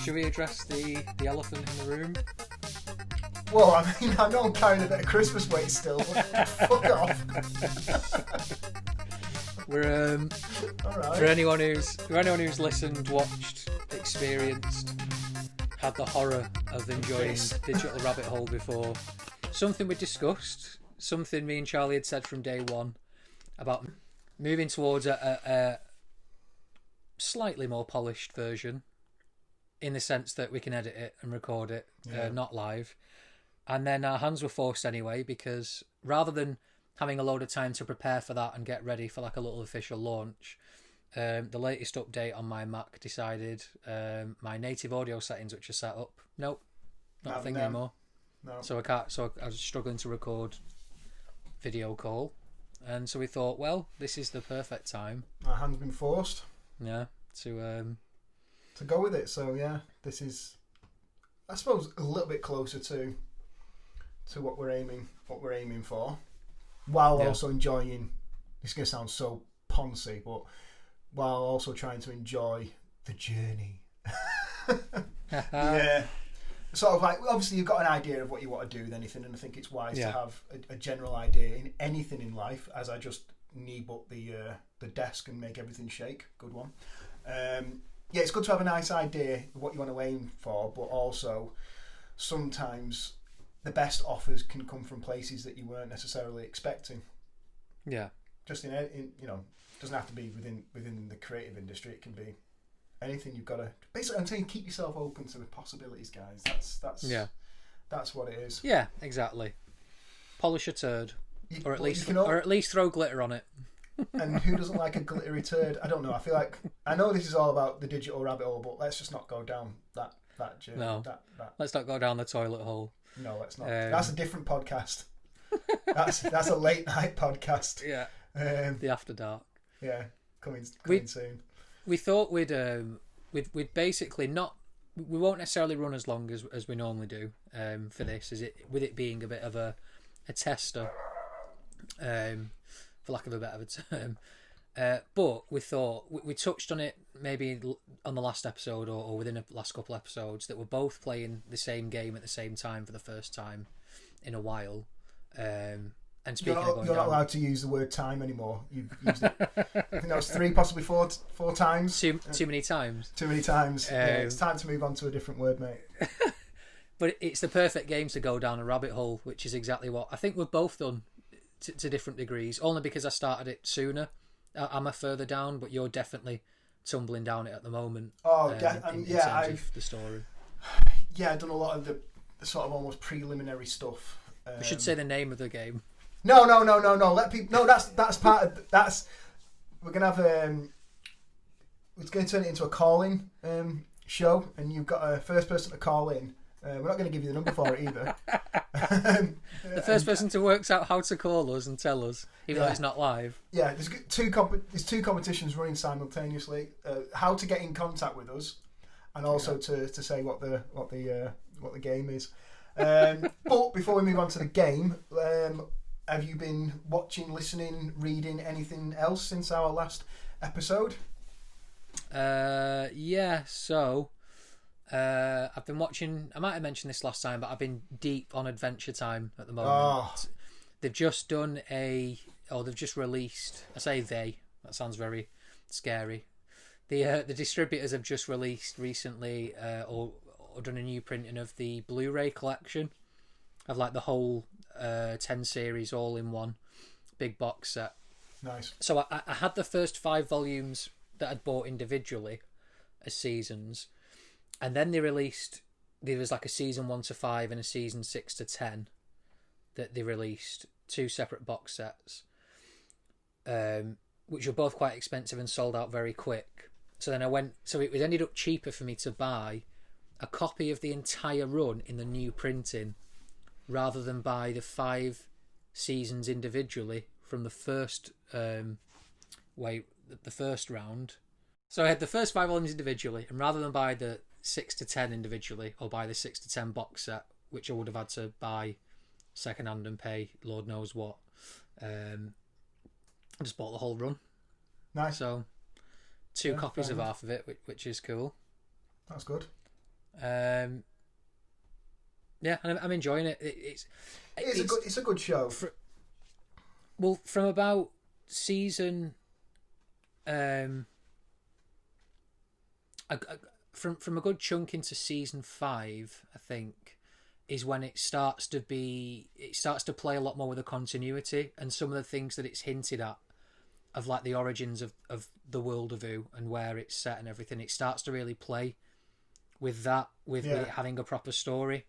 Should we address the elephant in the room? Well, I mean, I know I'm carrying a bit of Christmas weight still, but fuck off. We're All right. for anyone who's listened, watched, experienced, had the horror of enjoying Digital Rabbit Hole before. Something we discussed, something me and Charlie had said from day one about moving towards a slightly more polished version, in the sense that we can edit it and record it, not live. And then our hands were forced anyway, because rather than having a load of time to prepare for that and get ready for like a little official launch, the latest update on my Mac decided my native audio settings, which are set up, nope, not a thing anymore. No. So I was struggling to record video call, and so we thought, well, this is the perfect time. Our hands been forced. Yeah, to go with it. So yeah, this is, I suppose, a little bit closer to what we're aiming for, while also enjoying. It's going to sound so poncy, but while also trying to enjoy the journey. Yeah. Sort of like, obviously you've got an idea of what you want to do with anything, and I think it's wise to have a general idea in anything in life, as I just knee up the desk and make everything shake. Good one. Yeah, it's good to have a nice idea of what you want to aim for, but also sometimes the best offers can come from places that you weren't necessarily expecting. Yeah. Just in doesn't have to be within the creative industry. It can be anything. You've got to basically, I'm saying, keep yourself open to the possibilities, guys. That's what it is. Yeah, exactly. Polish a turd, or at least throw glitter on it. And who doesn't like a glittery turd? I don't know. I know this is all about the digital rabbit hole, but let's just not go down that journey. No, let's not go down the toilet hole. No, let's not. That's a different podcast. That's a late night podcast. Yeah. The After Dark. Yeah, coming soon. We thought we'd basically not. We won't necessarily run as long as we normally do for this. With it being a bit of a tester, for lack of a better term. But we thought we touched on it maybe on the last episode or within the last couple episodes, that we're both playing the same game at the same time for the first time in a while. And speaking you're not allowed to use the word time anymore. You've used it. I think that was 3, possibly 4 times. Too many times. Too many times. It's time to move on to a different word, mate. But it's the perfect game to go down a rabbit hole, which is exactly what I think we've both done to different degrees. Only because I started it sooner. I'm a further down, but you're definitely tumbling down it at the moment. Oh, in terms of the story. Yeah, I've done a lot of the sort of almost preliminary stuff. We should say the name of the game. No. Let people. No, that's part of. That's. We're gonna have It's going to turn it into a call-in show, and you've got a first person to call in. We're not going to give you the number for it either. The first person to work out how to call us and tell us, even though it's not live. Yeah, there's two competitions running simultaneously. How to get in contact with us, and also to say what the game is. But before we move on to the game, have you been watching, listening, reading anything else since our last episode? Yeah. So. I've been watching. I might have mentioned this last time, but I've been deep on Adventure Time at the moment. Oh. They've just done they've just released. I say they. That sounds very scary. The distributors have just released recently, or done a new printing of the Blu-ray collection of like the whole 10 series all in one big box set. Nice. So I had the first 5 volumes that I'd bought individually as seasons. And then there was like a season 1 to 5 and a season 6 to 10 that they released, 2 separate box sets, which were both quite expensive and sold out very quick. So then it ended up cheaper for me to buy a copy of the entire run in the new printing rather than buy the 5 seasons individually from the first the first round. So I had the first 5 volumes individually, and rather than buy the 6 to 10 individually, or buy the 6 to 10 box set, which I would have had to buy second hand and pay Lord knows what, I just bought the whole run. Nice. So 2 copies of half of it, which is cool. That's good. Yeah, and I'm enjoying it. It's a good show. Well, from about season, from a good chunk into season 5, I think, is when it starts to play a lot more with the continuity and some of the things that it's hinted at of like the origins of the world of Who and where it's set and everything. It starts to really play with that, with it having a proper story,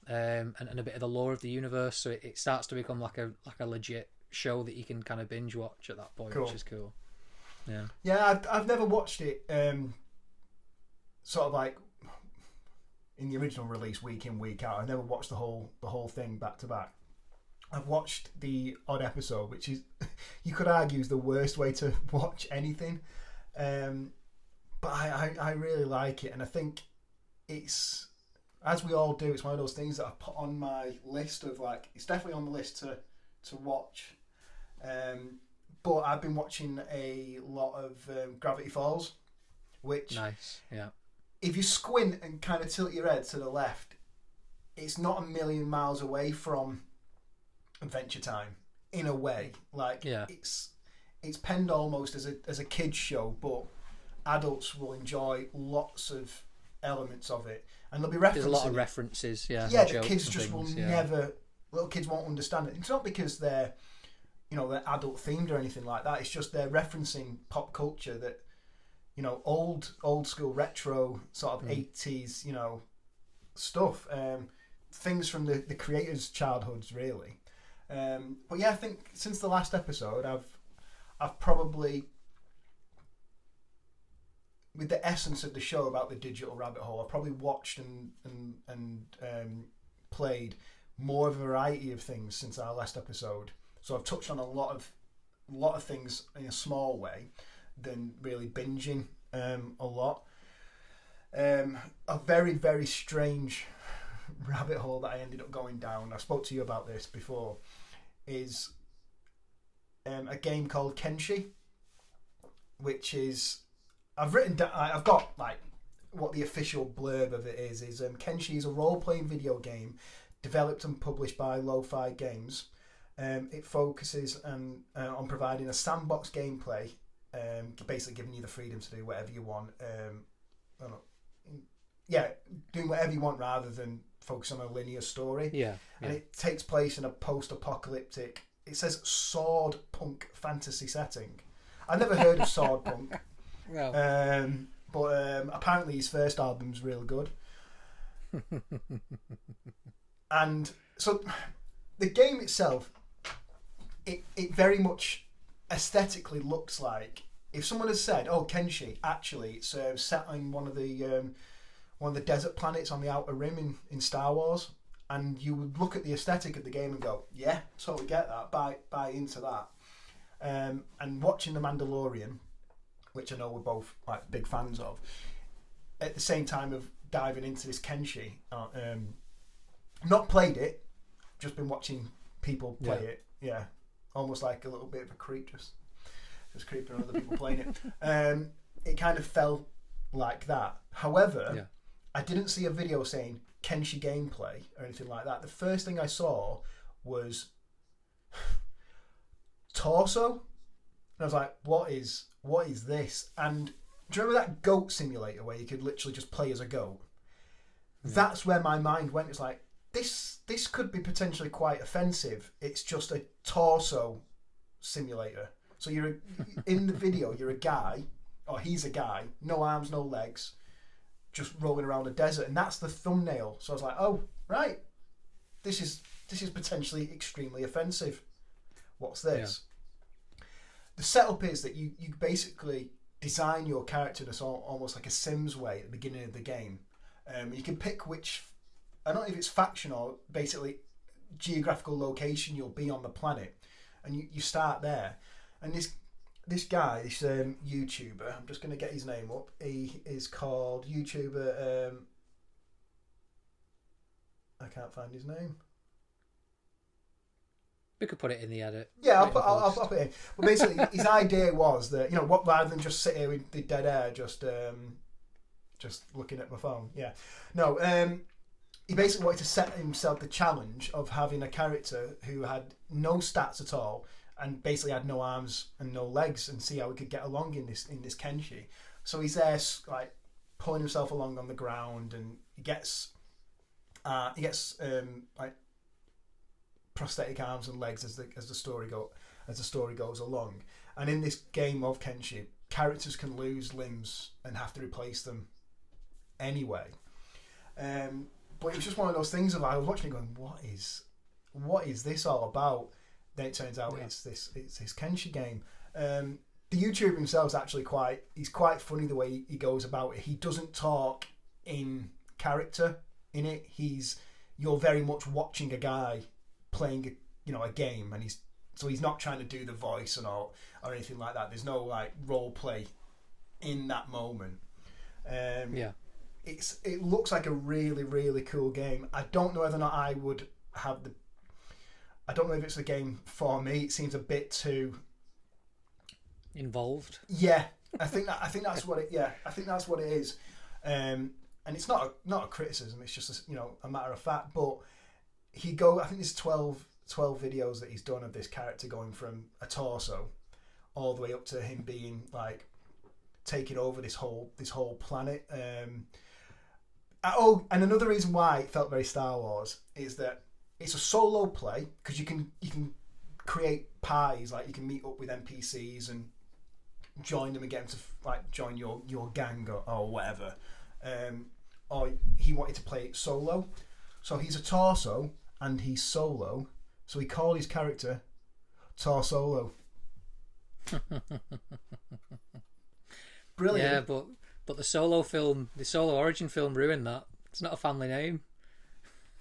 and a bit of the lore of the universe. So it starts to become like a legit show that you can kind of binge watch at that point, which is cool. Yeah, I've never watched it sort of like in the original release week in week out. I've never watched the whole thing back to back. I've watched the odd episode, which is, you could argue, is the worst way to watch anything. But I really like it, and I think it's, as we all do, it's one of those things that I've put on my list of like, it's definitely on the list to watch. But I've been watching a lot of Gravity Falls, which, nice, yeah. If you squint and kind of tilt your head to the left, it's not a million miles away from Adventure Time in a way. Like, it's penned almost as a kids show, but adults will enjoy lots of elements of it, and there'll be references. There's a lot of references, the kids just will never. Little kids won't understand it. It's not because they're adult themed or anything like that. It's just they're referencing pop culture that, old school retro sort of 80s, stuff. Things from the creators' childhoods, really. But yeah, I think since the last episode, I've probably, with the essence of the show about the digital rabbit hole, I've probably watched and played more of a variety of things since our last episode. So I've touched on a lot of things in a small way than really binging a lot. A very, very strange rabbit hole that I ended up going down, I spoke to you about this before, is a game called Kenshi, which is, I've got like what the official blurb of it is Kenshi is a role-playing video game developed and published by Lo-Fi Games. It focuses on providing a sandbox gameplay, basically giving you the freedom to do whatever you want. Doing whatever you want rather than focus on a linear story. Yeah. And it takes place in a post-apocalyptic, it says sword punk fantasy setting. I've never heard of sword punk. No. But apparently his first album's real good. And so the game itself, it very much aesthetically looks like, if someone has said, "Oh, Kenshi, actually it's set on one of the desert planets on the Outer Rim in Star Wars," and you would look at the aesthetic of the game and go, "Yeah, totally get that, buy into that." And watching The Mandalorian, which I know we're both like big fans of, at the same time of diving into this Kenshi, not played it, just been watching people play it. Yeah, almost like a little bit of a creep, just creeping on other people playing it. It kind of felt like that. However, I didn't see a video saying Kenshi gameplay or anything like that. The first thing I saw was torso, and I was like, "What is this?" And do you remember that goat simulator where you could literally just play as a goat? That's where my mind went. It's like, this could be potentially quite offensive. It's just a torso simulator. So you're in the video, you're a guy, or he's a guy, no arms, no legs, just rolling around a desert, and that's the thumbnail. So I was like, "Oh, right, this is potentially extremely offensive. What's this?" Yeah. The setup is that you basically design your character in almost like a Sims way at the beginning of the game. You can pick which, I don't know if it's faction or basically geographical location you'll be on the planet, and you start there. And this guy, this YouTuber, I'm just going to get his name up. He is called YouTuber. I can't find his name. We could put it in the edit. Yeah, I'll put it in. But basically, his idea was that, rather than just sit here with the dead air, just just looking at my phone. Yeah. No, he basically wanted to set himself the challenge of having a character who had no stats at all and basically had no arms and no legs, and see how he could get along in this Kenshi. So he's there like pulling himself along on the ground, and he gets like prosthetic arms and legs as the story goes along. And in this game of Kenshi, characters can lose limbs and have to replace them anyway. But it was just one of those things of I was watching it going, what is this all about? Then it turns out it's this Kenshi game. The YouTuber himself is actually he's quite funny the way he goes about it. He doesn't talk in character in it. You're very much watching a guy playing a game, and he's not trying to do the voice and all or anything like that. There's no like role play in that moment. It looks like a really, really cool game. I don't know whether or not I would have I don't know if it's a game for me. It seems a bit too involved. Yeah, I think that's what it. Yeah, I think that's what it is. And it's not a criticism. It's just a matter of fact. But I think there's 12 videos that he's done of this character going from a torso all the way up to him being like taking over this whole planet. And another reason why it felt very Star Wars is that it's a solo play, because you can create parties, like you can meet up with NPCs and join them and get them to like join your gang or whatever. Or he wanted to play it solo, so he's a torso and he's solo, so he called his character Torsolo. Brilliant. Yeah, but the solo origin film ruined that. It's not a family name.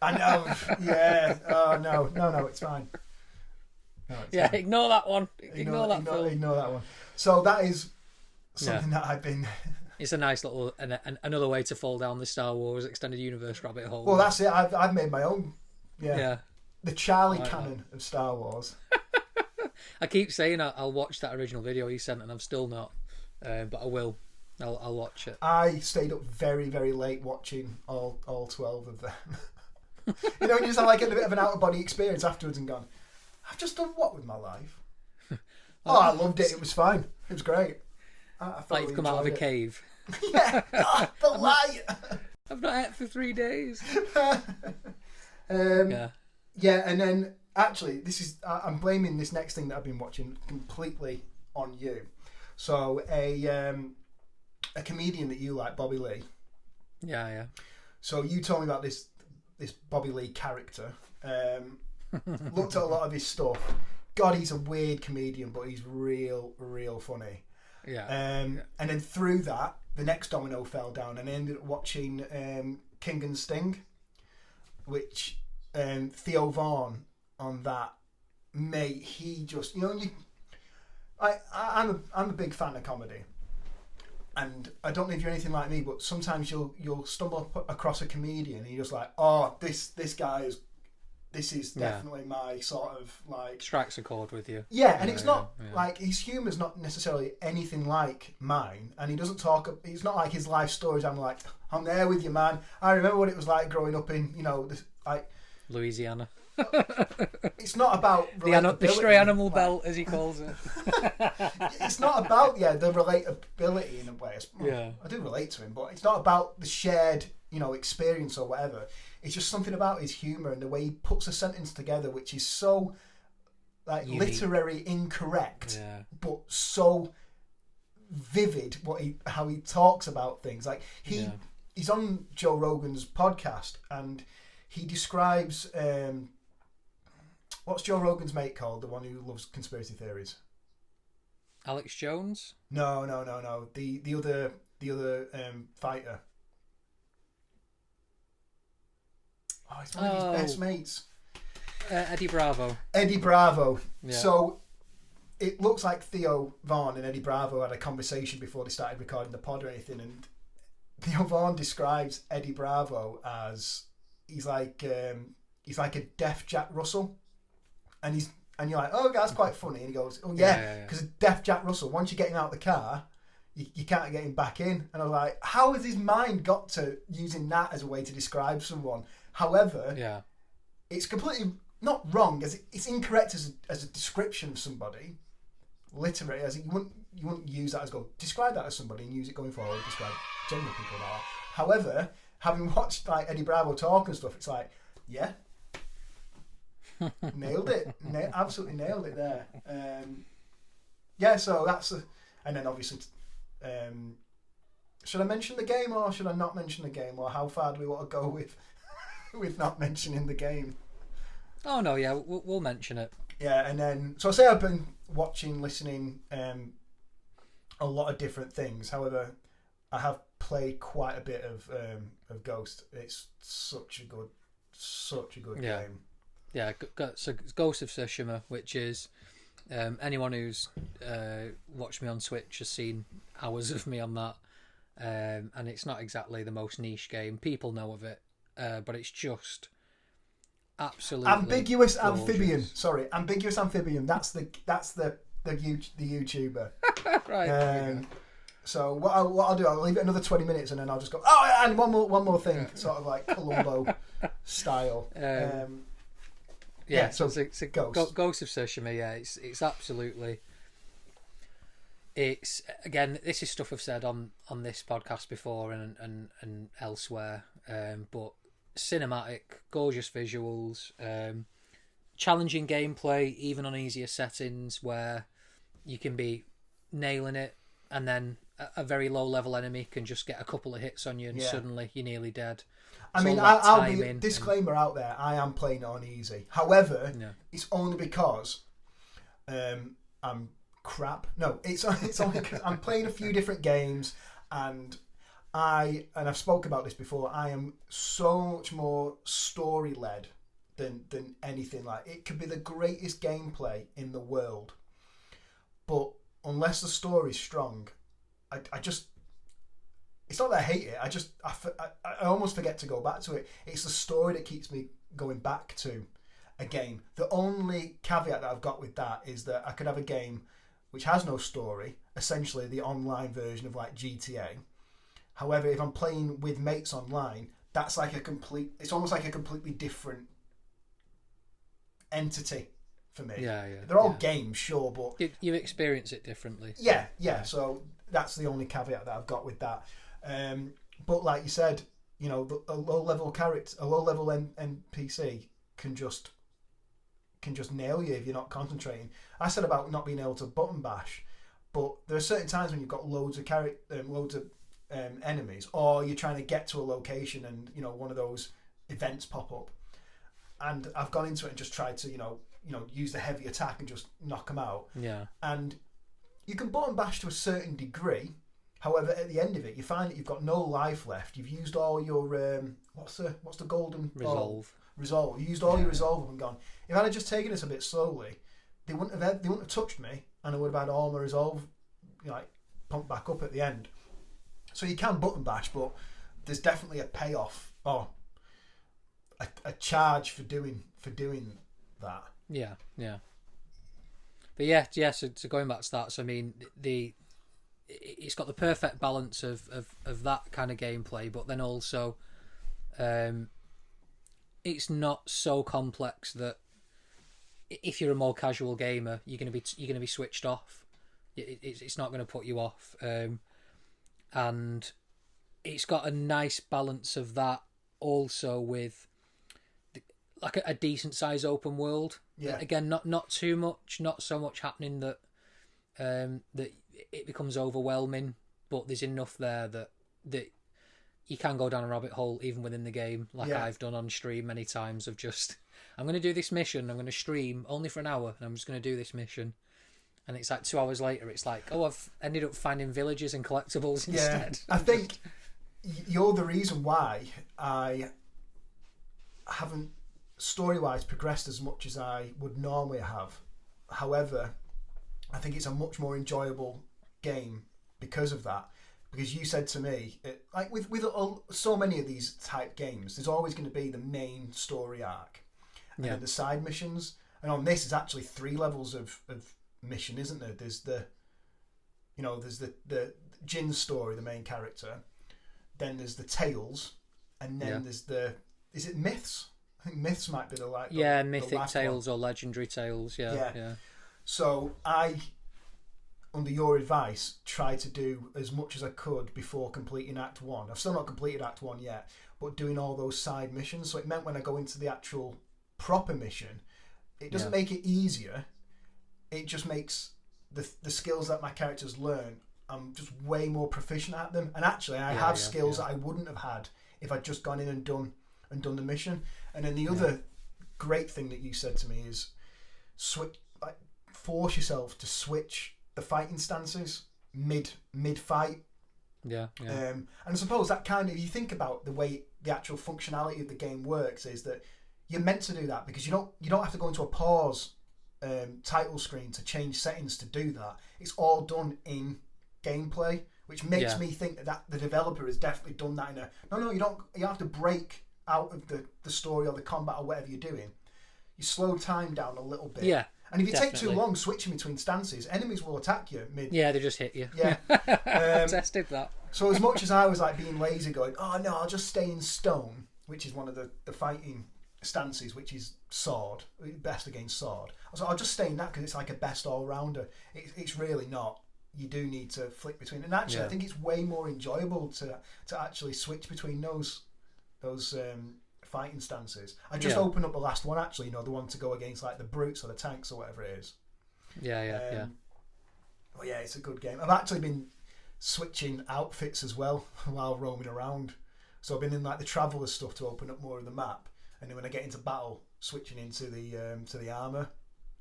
I know. Yeah. Oh no, it's fine. No, it's fine. Ignore that one. Ignore that one. So that is something that I've been. It's a nice little another way to fall down the Star Wars extended universe rabbit hole. Well, that's it. I've made my own. Yeah. The Charlie like canon of Star Wars. I keep saying I'll watch that original video he sent, and I'm still not. But I will. I'll watch it. I stayed up very, very late watching all 12 of them. When you just have like a bit of an out of body experience afterwards and gone, I've just done what with my life? I loved it. It was fine. It was great. I like you've come out of a cave. Yeah, the light. I've not ate for 3 days. Yeah, and then actually, I'm blaming this next thing that I've been watching completely on you. So a comedian that you like, Bobby Lee. Yeah. So you told me about this Bobby Lee character. Looked at a lot of his stuff. God, he's a weird comedian, but he's real funny. Yeah. And then through that, the next domino fell down, and I ended up watching King and Sting, which Theo Vaughn on that. Mate, he just I'm a big fan of comedy, and I don't know if you're anything like me, but sometimes you'll stumble across a comedian and you're just like, oh, this guy is. This is definitely my sort of like strikes a chord with you. Yeah, and it's not like his humour's not necessarily anything like mine, and he doesn't talk. It's not like his life stories. I'm like, I'm there with you, man. I remember what it was like growing up in Louisiana. It's not about the stray animal belt, as he calls it. It's not about the relatability in a way. I do relate to him, but it's not about the shared experience or whatever. It's just something about his humour and the way he puts a sentence together, which is so like unique, literary incorrect, but so vivid. How he talks about things. Like he's on Joe Rogan's podcast, and he describes what's Joe Rogan's mate called, the one who loves conspiracy theories. Alex Jones? No. The other fighter. Oh, he's one of his best mates. Eddie Bravo. Eddie Bravo. Yeah. So it looks like Theo Vaughn and Eddie Bravo had a conversation before they started recording the pod or anything, and Theo Vaughn describes Eddie Bravo as he's like a deaf Jack Russell, and you're like, oh, that's quite funny, and he goes, oh yeah, because deaf Jack Russell, once you're getting out of the car, you can't get him back in. And I was like, how has his mind got to using that as a way to describe someone? However, it's completely not wrong, as it's incorrect as a description of somebody. Literally, as you wouldn't use that as describe that as somebody and use it going forward, describe general people like that. However, having watched like Eddie Bravo talk and stuff, it's like, yeah, nailed it, absolutely nailed it there. So that's and then obviously, should I mention the game or should I not mention the game, or how far do we want to go with not mentioning the game? Oh no, yeah, we'll mention it. Yeah, and then so I say I've been watching, listening, a lot of different things. However, I have played quite a bit of Ghost. It's such a good game. Yeah, so Ghost of Tsushima, which is anyone who's watched me on Switch has seen hours of me on that, and it's not exactly the most niche game. People know of it, but it's just absolutely ambiguous gorgeous. Amphibian. Sorry, ambiguous amphibian. That's the YouTuber. Right. So what I'll do, I'll leave it another 20 minutes and then I'll just go, oh, and one more thing, sort of like Columbo style. So it's a Ghost of Tsushima. Yeah, it's absolutely. It's again, this is stuff I've said on this podcast before and elsewhere. But cinematic, gorgeous visuals, challenging gameplay, even on easier settings where you can be nailing it, and then a very low level enemy can just get a couple of hits on you and suddenly you're nearly dead. I mean, I'll be disclaimer out there. I am playing it on easy. However, it's only because I'm crap. No, it's only because I'm playing a few different games, and I've spoke about this before. I am so much more story led than anything. Like, it could be the greatest gameplay in the world, but unless the story's strong, I just. It's not that I hate it. I almost forget to go back to it. It's the story that keeps me going back to a game. The only caveat that I've got with that is that I could have a game which has no story, essentially the online version of like GTA. However, if I'm playing with mates online, that's like it's almost like a completely different entity for me. Yeah. They're all games, sure, but you experience it differently. Yeah. So that's the only caveat that I've got with that. But like you said, you know, a low level NPC can just nail you if you're not concentrating. I said about not being able to button bash, but there are certain times when you've got loads of enemies, or you're trying to get to a location and one of those events pop up, and I've gone into it and just tried to use the heavy attack and just knock them out. Yeah, and you can button bash to a certain degree. However, at the end of it, you find that you've got no life left. You've used all your what's the golden resolve. Resolve. You used all your resolve and gone. If I'd have just taken this a bit slowly, they wouldn't have touched me, and I would have had all my resolve pumped back up at the end. So you can button bash, but there's definitely a payoff or a charge for doing that. Yeah. But so going back to that, so I mean it's got the perfect balance of that kind of gameplay, but then also it's not so complex that if you're a more casual gamer, you're gonna be switched off. It's not going to put you off, and it's got a nice balance of that also with like a decent size open world. Yeah. Again, not too much, not so much happening that that it becomes overwhelming, but there's enough there that you can go down a rabbit hole even within the game, like I've done on stream many times, of just, I'm going to do this mission, I'm going to stream only for an hour, and I'm just going to do this mission. And it's like 2 hours later, it's like, oh, I've ended up finding villages and collectibles instead. I think you're the reason why I haven't, story-wise, progressed as much as I would normally have. However, I think it's a much more enjoyable game because of that. Because you said to me, like with so many of these type games, there's always going to be the main story arc, and then the side missions. And on this, is actually 3 levels of mission, isn't there? There's the you know, there's the Jin's story, the main character. Then there's the tales, and then there's is it myths? I think myths might be the mythic tales or legendary tales. Yeah. So I, under your advice, tried to do as much as I could before completing Act 1. I've still not completed Act 1 yet, but doing all those side missions. So it meant when I go into the actual proper mission, it doesn't make it easier. It just makes the skills that my characters learn, I'm just way more proficient at them. And actually, I have skills that I wouldn't have had if I'd just gone in and done the mission. And then the other great thing that you said to me is force yourself to switch the fighting stances mid fight. And I suppose that kind of, you think about the way the actual functionality of the game works, is that you're meant to do that because you don't have to go into a pause title screen to change settings to do that. It's all done in gameplay, which makes me think that the developer has definitely done that in a you don't have to break out of the story or the combat or whatever you're doing. You slow time down a little bit. And if you take too long switching between stances, enemies will attack you mid. They just hit you. I tested that. So as much as I was like being lazy, going, oh no, I'll just stay in stone, which is one of the fighting stances, which is sword, best against sword. I was like, I'll just stay in that because it's like a best all-rounder. It's really not. You do need to flick between, and actually I think it's way more enjoyable to actually switch between those fighting stances. I just opened up the last one, actually, you know, the one to go against like the brutes or the tanks or whatever it is. Well, yeah, it's a good game. I've actually been switching outfits as well while roaming around. So I've been in like the traveller stuff to open up more of the map, and then when I get into battle, switching into the armour.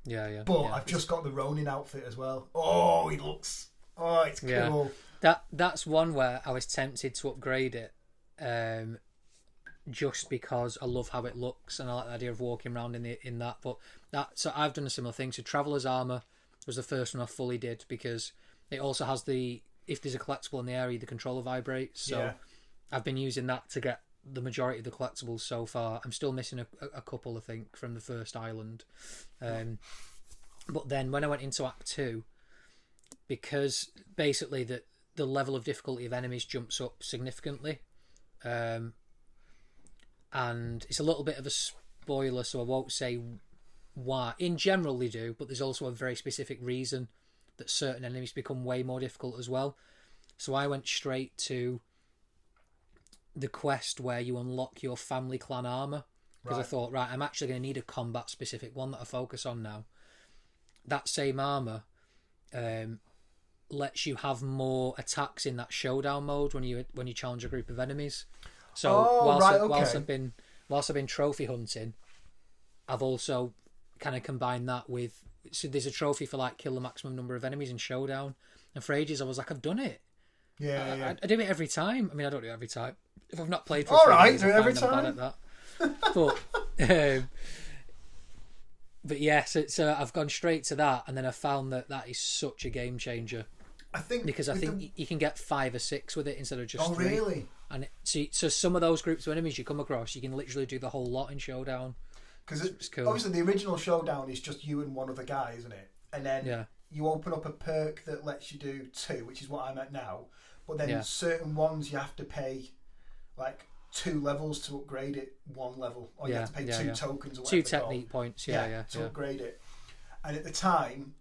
But I've just got the Ronin outfit as well. Oh, it's cool. That's one where I was tempted to upgrade it, just because I love how it looks and I like the idea of walking around in that. But so I've done a similar thing. So Traveller's Armour was the first one I fully did because it also has if there's a collectible in the area, the controller vibrates. So I've been using that to get the majority of the collectibles so far. I'm still missing a couple, I think, from the first island. But then when I went into Act 2, because basically the level of difficulty of enemies jumps up significantly, and it's a little bit of a spoiler, so I won't say why. In general they do, but there's also a very specific reason that certain enemies become way more difficult as well. So I went straight to the quest where you unlock your family clan armor, because I thought, I'm actually going to need a combat specific one that I focus on now. That same armor lets you have more attacks in that showdown mode when you challenge a group of enemies. So whilst I've been trophy hunting, I've also kind of combined that with, so there's a trophy for like kill the maximum number of enemies in showdown, and for ages I was like, I've done it. I do it every time. I mean, I don't do it every time. If I've not played for do it every time. I'm bad at that. But yeah, so I've gone straight to that, and then I found that is such a game changer. I think you can get 5 or 6 with it instead of just 3. Really? And so some of those groups of enemies you come across, you can literally do the whole lot in showdown. Because it's cool. Obviously the original showdown is just you and one other guy, isn't it? And then you open up a perk that lets you do 2, which is what I'm at now. But then certain ones you have to pay like 2 levels to upgrade it 1 level, or you have to pay 2 tokens or whatever. 2 technique points, to upgrade it. And at the time,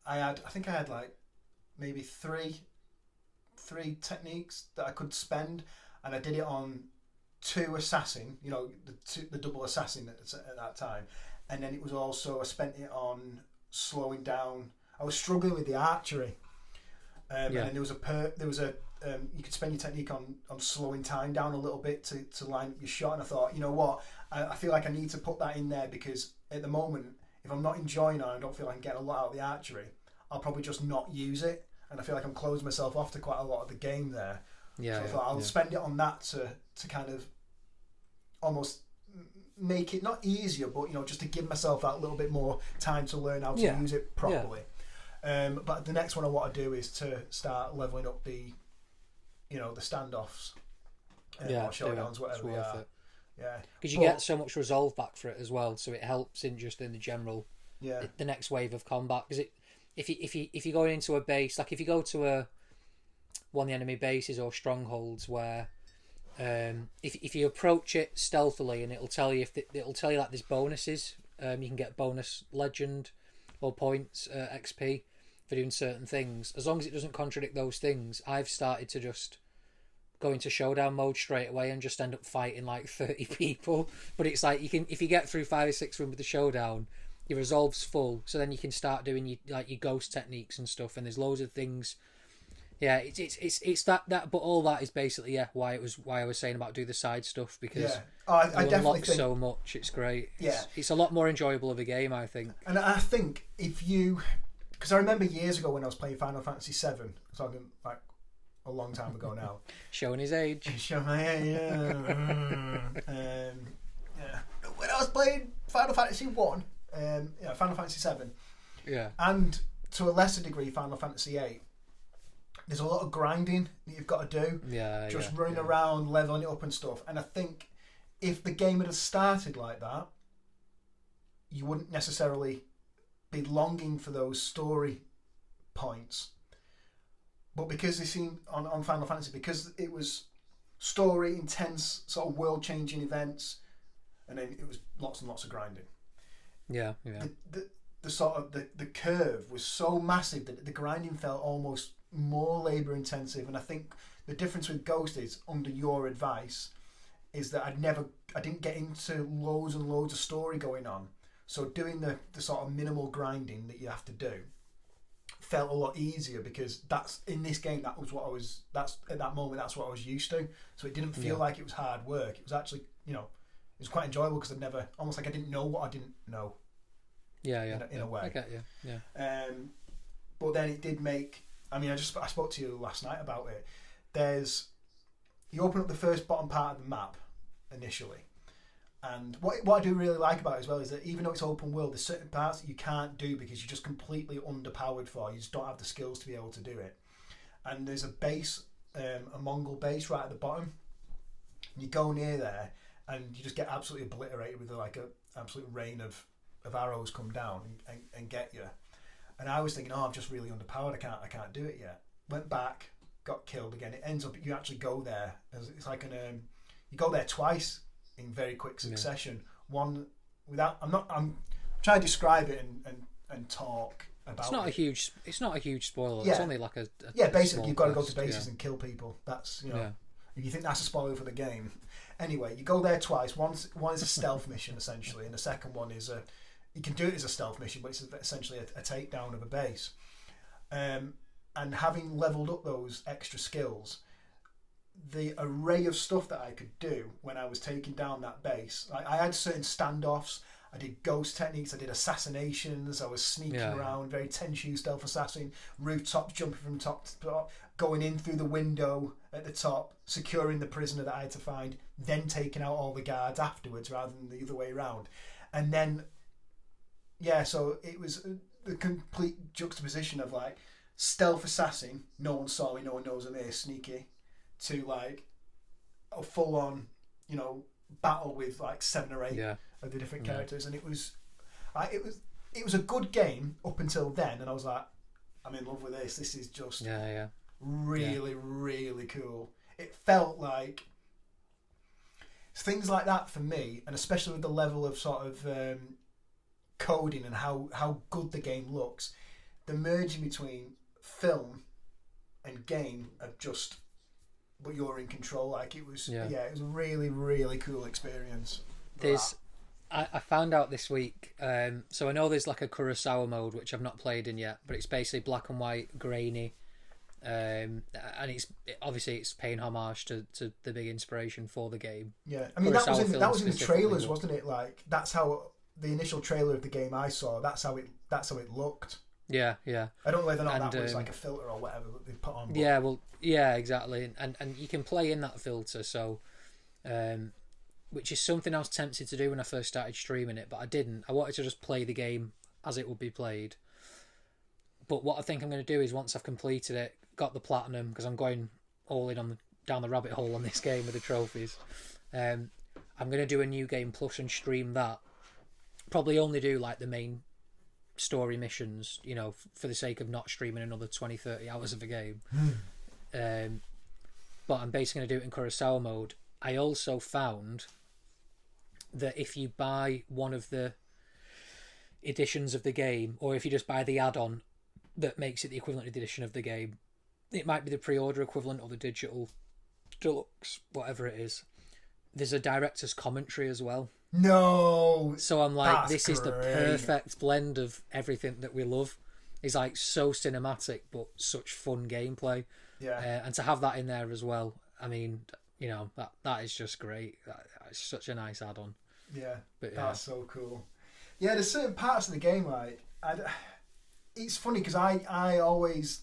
I think I had like maybe 3 techniques that I could spend, and I did it on 2 assassin, you know, the double assassin at that time, and then it was also, I spent it on slowing down. I was struggling with the archery, and then there was you could spend your technique on slowing time down a little bit to line up your shot, and I thought, you know what, I feel like I need to put that in there, because at the moment, if I'm not enjoying it and I don't feel like I'm getting a lot out of the archery, I'll probably just not use it, and I feel like I'm closing myself off to quite a lot of the game there. So I thought I'll spend it on that to kind of almost make it not easier, but you know, just to give myself that little bit more time to learn how to use it properly. But the next one I want to do is to start leveling up the standoffs, or showdowns, whatever they are. Because you get so much resolve back for it as well, so it helps in the general the next wave of combat. Because if you're going into a base, like if you go to one of the enemy bases or strongholds where if you approach it stealthily, and it'll tell you it'll tell you like there's bonuses. You can get bonus legend or points, XP for doing certain things. As long as it doesn't contradict those things, I've started to just go into showdown mode straight away and just end up fighting like 30 people. But it's like if you get through 5 or 6 rooms with the showdown, your resolve's full, so then you can start doing your ghost techniques and stuff. And there's loads of things. Yeah, it's that but all that is basically why I was saying about do the side stuff, because I you definitely unlock think so much. It's great. Yeah, it's a lot more enjoyable of a game, I think. And I think if you, because I remember years ago when I was playing Final Fantasy VII, talking like a long time ago now, showing his age. Showing my age. Yeah. When I was playing Final Fantasy One, Final Fantasy VII, and to a lesser degree Final Fantasy VIII. There's a lot of grinding that you've got to do. Just running around, leveling it up and stuff. And I think if the game had started like that, you wouldn't necessarily be longing for those story points. But because they seemed on Final Fantasy, because it was story, intense, sort of world-changing events, and then it was lots and lots of grinding. Yeah. The sort of the curve was so massive that the grinding felt almost more labour intensive. And I think the difference with Ghost is, under your advice, is that I didn't get into loads and loads of story going on, so doing the sort of minimal grinding that you have to do felt a lot easier, because that's in this game at that moment that's what I was used to, so it didn't feel like it was hard work. It was actually, it was quite enjoyable, because almost like I didn't know what I didn't know. In a way. I get you. But then it did make. I spoke to you last night about it. You open up the first bottom part of the map initially, and what I do really like about it as well is that even though it's open world, there's certain parts that you can't do because you're just completely underpowered for. You just don't have the skills to be able to do it. And there's a base, a Mongol base right at the bottom. And you go near there, and you just get absolutely obliterated with like a absolute rain of arrows come down and get you. And I was thinking, I'm just really underpowered. I can't do it yet. Went back, got killed again. It ends up you actually go there. It's like you go there twice in very quick succession. One without. I'm trying to describe it and talk about. It's not a huge spoiler. It's only like a basically you've got to go to bases and kill people. That's if you think that's a spoiler for the game. Anyway, you go there twice. One is a stealth mission essentially, and the second one is you can do it as a stealth mission, but it's essentially a takedown of a base. And having leveled up those extra skills, the array of stuff that I could do when I was taking down that base, I had certain standoffs. I did ghost techniques. I did assassinations. I was sneaking around, very Tenchu stealth assassin, rooftops, jumping from top to top, going in through the window at the top, securing the prisoner that I had to find, then taking out all the guards afterwards rather than the other way around. And then so it was the complete juxtaposition of like stealth assassin, no one saw me, no one knows I'm here, sneaky, to like a full on, battle with like 7 or 8 of the different characters, and it was a good game up until then, and I was like, I'm in love with this. This is just really, really cool. It felt like things like that for me, and especially with the level of sort of coding and how good the game looks, the merging between film and game of just, but you're in control. Like it was, it was a really, really cool experience. I found out this week, so I know there's like a Kurosawa mode which I've not played in yet, but it's basically black and white, grainy, and it's paying homage to the big inspiration for the game. Yeah, I mean that was in the trailers, wasn't it? Like that's how the initial trailer of the game I saw. That's how it looked. Yeah. I don't know whether or not that was like a filter or whatever that they put on. Exactly, and you can play in that filter, so which is something I was tempted to do when I first started streaming it, but I didn't. I wanted to just play the game as it would be played. But what I think I'm going to do is, once I've completed it, got the platinum, because I'm going all in down the rabbit hole on this game with the trophies, I'm going to do a new game plus and stream that. Probably only do like the main story missions, you know, for the sake of not streaming another 20-30 hours of a game. But I'm basically going to do it in Kurosawa mode. I also found that if you buy one of the editions of the game, or if you just buy the add-on that makes it the equivalent edition of the game, it might be the pre-order equivalent or the digital deluxe, whatever it is, there's a director's commentary as well. No, so I'm like, this is the perfect blend of everything that we love. It's like so cinematic but such fun gameplay. And to have that in there as well, I mean, you know, that is just great. It's such a nice add-on. But that's so cool. There's certain parts of the game, like, it's funny because I always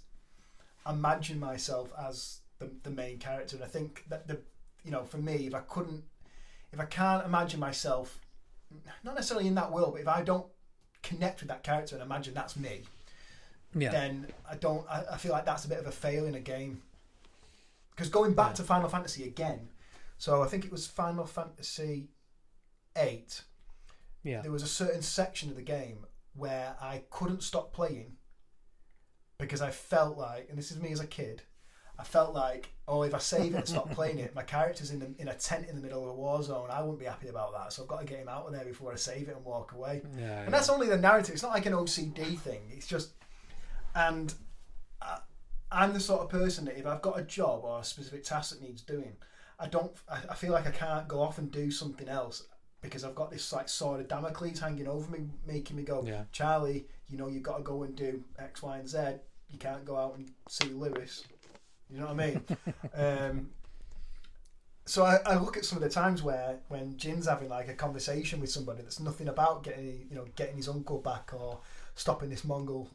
imagine myself as the main character, and I think that for me, if I can't imagine myself, not necessarily in that world, but if I don't connect with that character and imagine that's me, then I feel like that's a bit of a fail in a game. Because going back to Final Fantasy again, so I think it was Final Fantasy 8, there was a certain section of the game where I couldn't stop playing because I felt like, and this is me as a kid, I felt like, if I save it and stop playing it, my character's in a tent in the middle of a war zone. I wouldn't be happy about that, so I've got to get him out of there before I save it and walk away. And that's only the narrative. It's not like an OCD thing. It's just, and I'm the sort of person that if I've got a job or a specific task that needs doing, I feel like I can't go off and do something else because I've got this like sword of Damocles hanging over me, making me go, Charlie, you've got to go and do X, Y, and Z. You can't go out and see Lewis. You know what I mean? So I look at some of the times when Jin's having like a conversation with somebody that's nothing about getting his uncle back or stopping this Mongol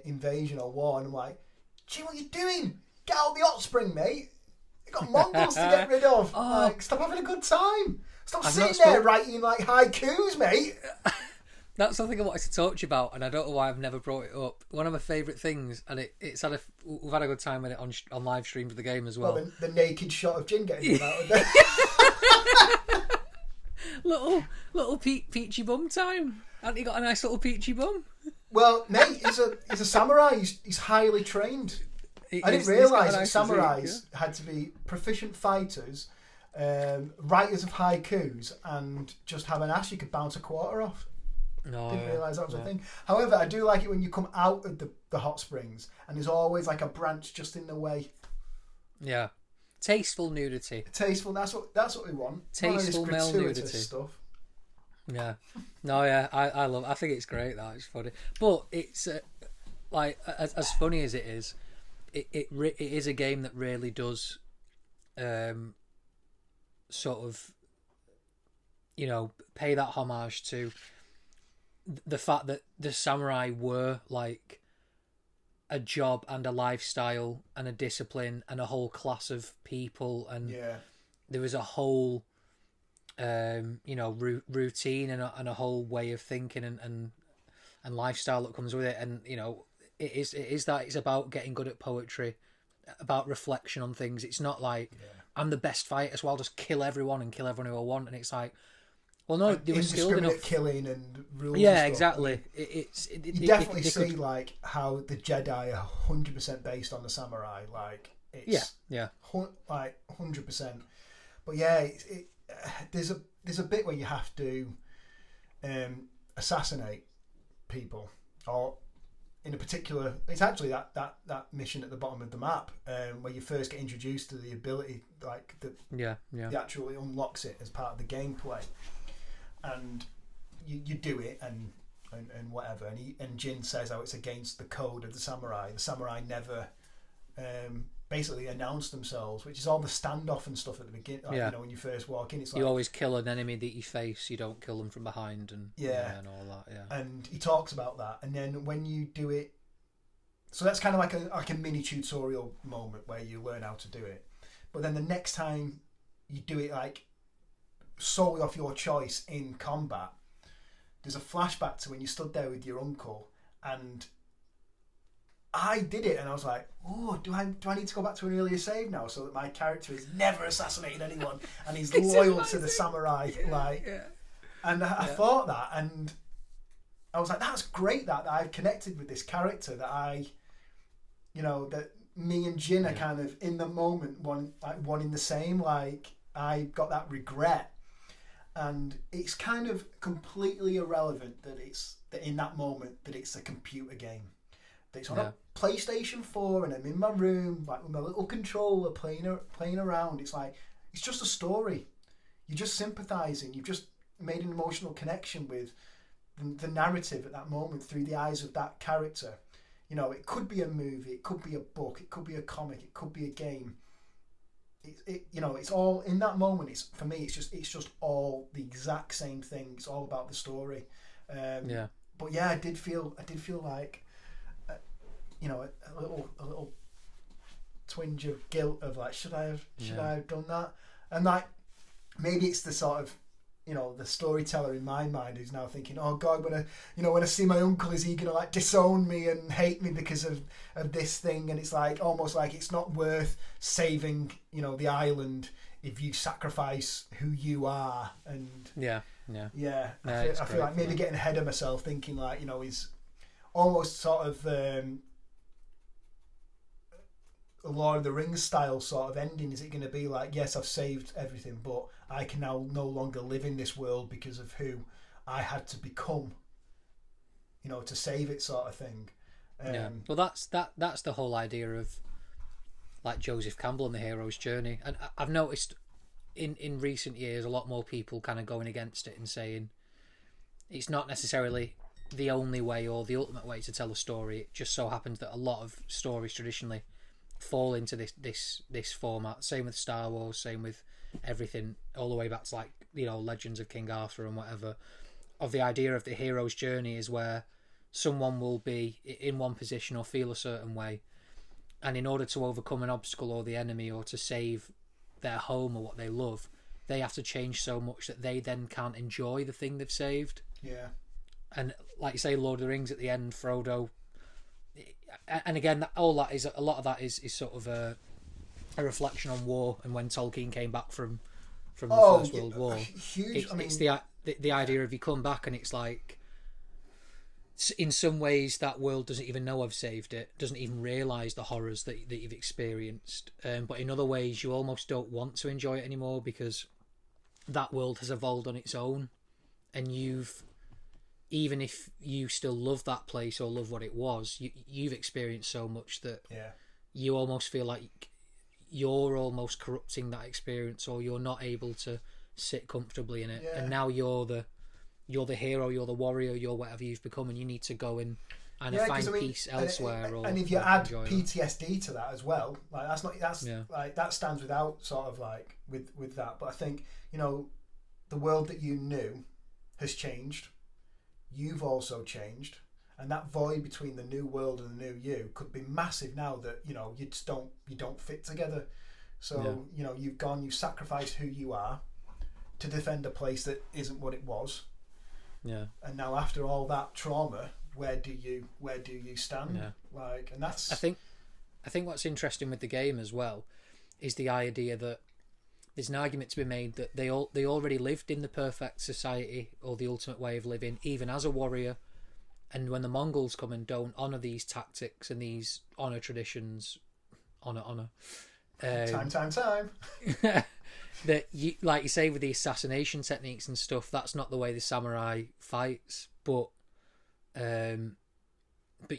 invasion or war, and I'm like, Jin, what are you doing? Get out of the hot spring, mate. You got Mongols to get rid of. Like, stop having a good time. Stop sitting there writing like haikus, mate. That's something I wanted to talk to you about, and I don't know why I've never brought it up. One of my favourite things, and we've had a good time with it on live stream of the game as well. The naked shot of Jin getting him out of there. little peachy bum time. Hasn't he got a nice little peachy bum? Well, mate, he's a samurai. He's highly trained. I didn't realise that samurais had to be proficient fighters, writers of haikus, and just have an ass you could bounce a quarter off. Didn't realise that was a thing. However, I do like it when you come out of the hot springs and there's always like a branch just in the way. Yeah. Tasteful nudity. Tasteful, that's what we want. Tasteful male nudity stuff. Yeah. No, yeah, I think it's great, that it's funny. But it's like as funny as it is, it is a game that really does sort of pay that homage to the fact that the samurai were like a job and a lifestyle and a discipline and a whole class of people, and there was a whole routine and a whole way of thinking and lifestyle that comes with it. And it is that it's about getting good at poetry, about reflection on things. It's not like I'm the best fighter, so I'll just kill everyone who I want. And it's like, well, no, they were skilled enough. Killing and rules. Yeah, and stuff. exactly. You definitely see like how the Jedi are 100% based on the samurai. Like it's like 100%. But yeah, there's a bit where you have to assassinate people, or in a particular, it's actually that mission at the bottom of the map where you first get introduced to the ability, like that actually unlocks it as part of the gameplay. And you do it and whatever, and Jin says how it's against the code of the samurai. The samurai never basically announce themselves, which is all the standoff and stuff at the beginning. Like, when you first walk in, it's like you always kill an enemy that you face. You don't kill them from behind, and and all that. Yeah, and he talks about that. And then when you do it, so that's kind of like a mini tutorial moment where you learn how to do it. But then the next time you do it, like solely off your choice in combat, there's a flashback to when you stood there with your uncle, and I did it, and I was like, oh, do I need to go back to an earlier save now so that my character has never assassinated anyone and he's loyal to the samurai, and I thought that, and I was like, that's great that I've connected with this character, that that me and Jin are kind of in the moment one in the same. Like, I got that regret, and it's kind of completely irrelevant that in that moment that it's a computer game, that it's on a PlayStation 4 and I'm in my room like with my little controller playing around. It's like, it's just a story. You're just sympathising. You've just made an emotional connection with the narrative at that moment through the eyes of that character. It could be a movie, it could be a book, it could be a comic, it could be a game. It's all in that moment. For me, it's just all the exact same thing. It's all about the story. But yeah, I did feel like a little twinge of guilt of like, should I have done that? And like, maybe it's the sort of, the storyteller in my mind who's now thinking, oh God, when I see my uncle, is he gonna like disown me and hate me because of this thing? And it's like, almost like it's not worth saving, the island if you sacrifice who you are. And I feel like maybe getting ahead of myself, thinking like, is almost sort of a Lord of the Rings style sort of ending. Is it going to be like, yes, I've saved everything, but I can now no longer live in this world because of who I had to become, to save it, sort of thing. Well, that's the whole idea of like Joseph Campbell and the hero's journey. And I've noticed in recent years a lot more people kind of going against it and saying it's not necessarily the only way or the ultimate way to tell a story. It just so happens that a lot of stories traditionally fall into this format. Same with Star Wars, same with everything, all the way back to like Legends of King Arthur and whatever. Of the idea of the hero's journey is where someone will be in one position or feel a certain way, and in order to overcome an obstacle or the enemy or to save their home or what they love, they have to change so much that they then can't enjoy the thing they've saved. Yeah. And like you say, Lord of the Rings, at the end, Frodo. And again, a lot of that is sort of a reflection on war, and when Tolkien came back from the First World War. Huge. It's the idea of you come back and it's like, in some ways that world doesn't even know I've saved it, doesn't even realise the horrors that you've experienced. But in other ways, you almost don't want to enjoy it anymore because that world has evolved on its own, and even if you still love that place or love what it was, you've experienced so much that you almost feel like you're almost corrupting that experience, or you're not able to sit comfortably in it. And now you're the hero, you're the warrior, you're whatever you've become, and you need to go and find peace elsewhere. And if you add PTSD to that as well, like like that stands without sort of like with that. But I think the world that you knew has changed. You've also changed, and that void between the new world and the new you could be massive now that you don't fit together. So you've sacrificed who you are to defend a place that isn't what it was. Yeah. And now after all that trauma, where do you stand? Yeah. Like, and that's I think what's interesting with the game as well is the idea that there's an argument to be made that they already lived in the perfect society or the ultimate way of living, even as a warrior. And when the Mongols come and don't honour these tactics and these honour traditions, honour. Time. That you, like you say, with the assassination techniques and stuff, that's not the way the samurai fights. But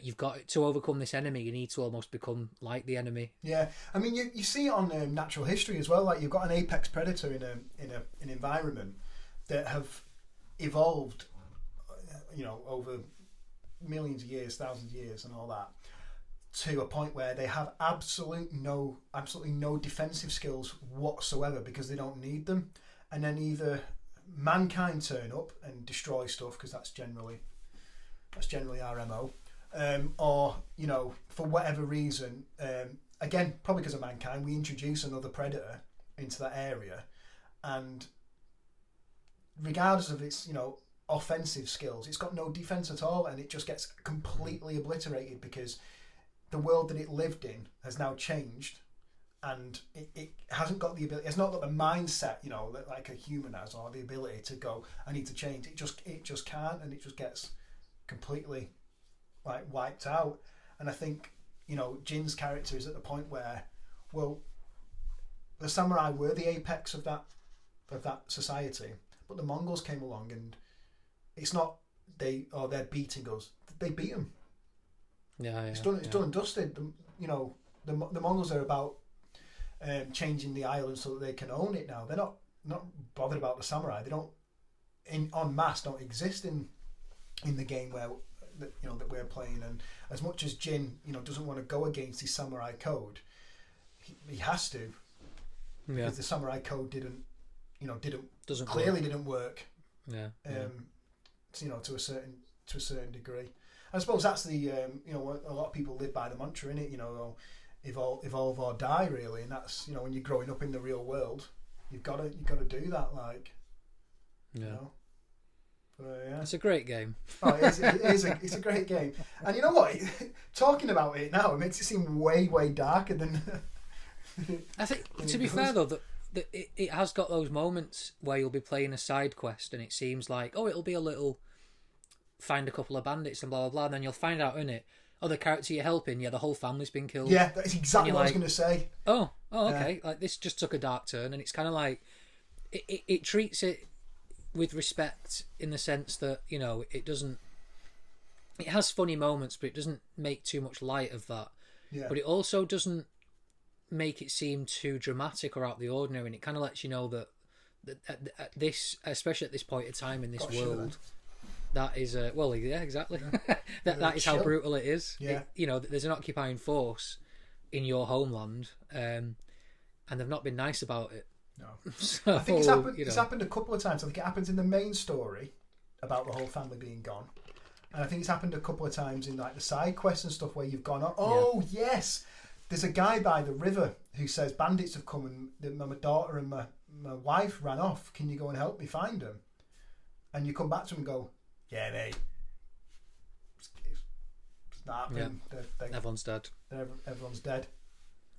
you've got to overcome this enemy. You need to almost become like the enemy. Yeah, I mean, you see it on natural history as well. Like, you've got an apex predator in an environment that have evolved, over millions of years, thousands of years, and all that, to a point where they have absolutely no defensive skills whatsoever because they don't need them. And then either mankind turn up and destroy stuff, because that's generally our MO. Or for whatever reason, again, probably because of mankind, we introduce another predator into that area, and regardless of its offensive skills, it's got no defense at all, and it just gets completely obliterated because the world that it lived in has now changed, and it hasn't got the ability. It's not got the mindset, like a human has, or the ability to go, I need to change. It just can't, and it just gets completely like wiped out. And I think, you know, Jin's character is at the point where, well, the samurai were the apex of that society, but the Mongols came along, and it's not they're beating us. They beat them. It's done and dusted. You know, the Mongols are about changing the island so that they can own it now. They're not bothered about the samurai. They don't en masse don't exist in the game where that we're playing. And as much as Jin, you know, doesn't want to go against his samurai code, he has to, because the samurai code didn't work. You know, to a certain degree. I suppose that's the you know, a lot of people live by the mantra, innit? You know, evolve or die, really. And that's, you know, when you're growing up in the real world, you've got to do that, like. You know? But, yeah. It's a great game. Oh, it's a great game. And you know what? Talking about it now, it makes it seem way, way darker than. I think, to be fair though, that it has got those moments where you'll be playing a side quest and it seems like, oh, it'll be a little find a couple of bandits and blah blah blah, and then you'll find out in it, oh, the character you're helping, the whole family's been killed. Yeah, that's exactly what I was going to say. Oh, okay. Like, this just took a dark turn, and it's kind of like it treats it with respect in the sense that, you know, it has funny moments, but it doesn't make too much light of that. Yeah. But it also doesn't make it seem too dramatic or out of the ordinary, and it kind of lets you know that at this, especially at this point in time in this world, that is exactly. that is how brutal it is. Yeah. You know, there's an occupying force in your homeland, and they've not been nice about it. No. So, I think it's happened. It's happened a couple of times. I think it happens in the main story about the whole family being gone, and I think it's happened a couple of times in like the side quests and stuff where you've gone, yes, there's a guy by the river who says bandits have come and my daughter and my wife ran off. Can you go and help me find them? And you come back to him and go, yeah, mate, it's not happening. Yeah. Everyone's dead. Everyone's dead.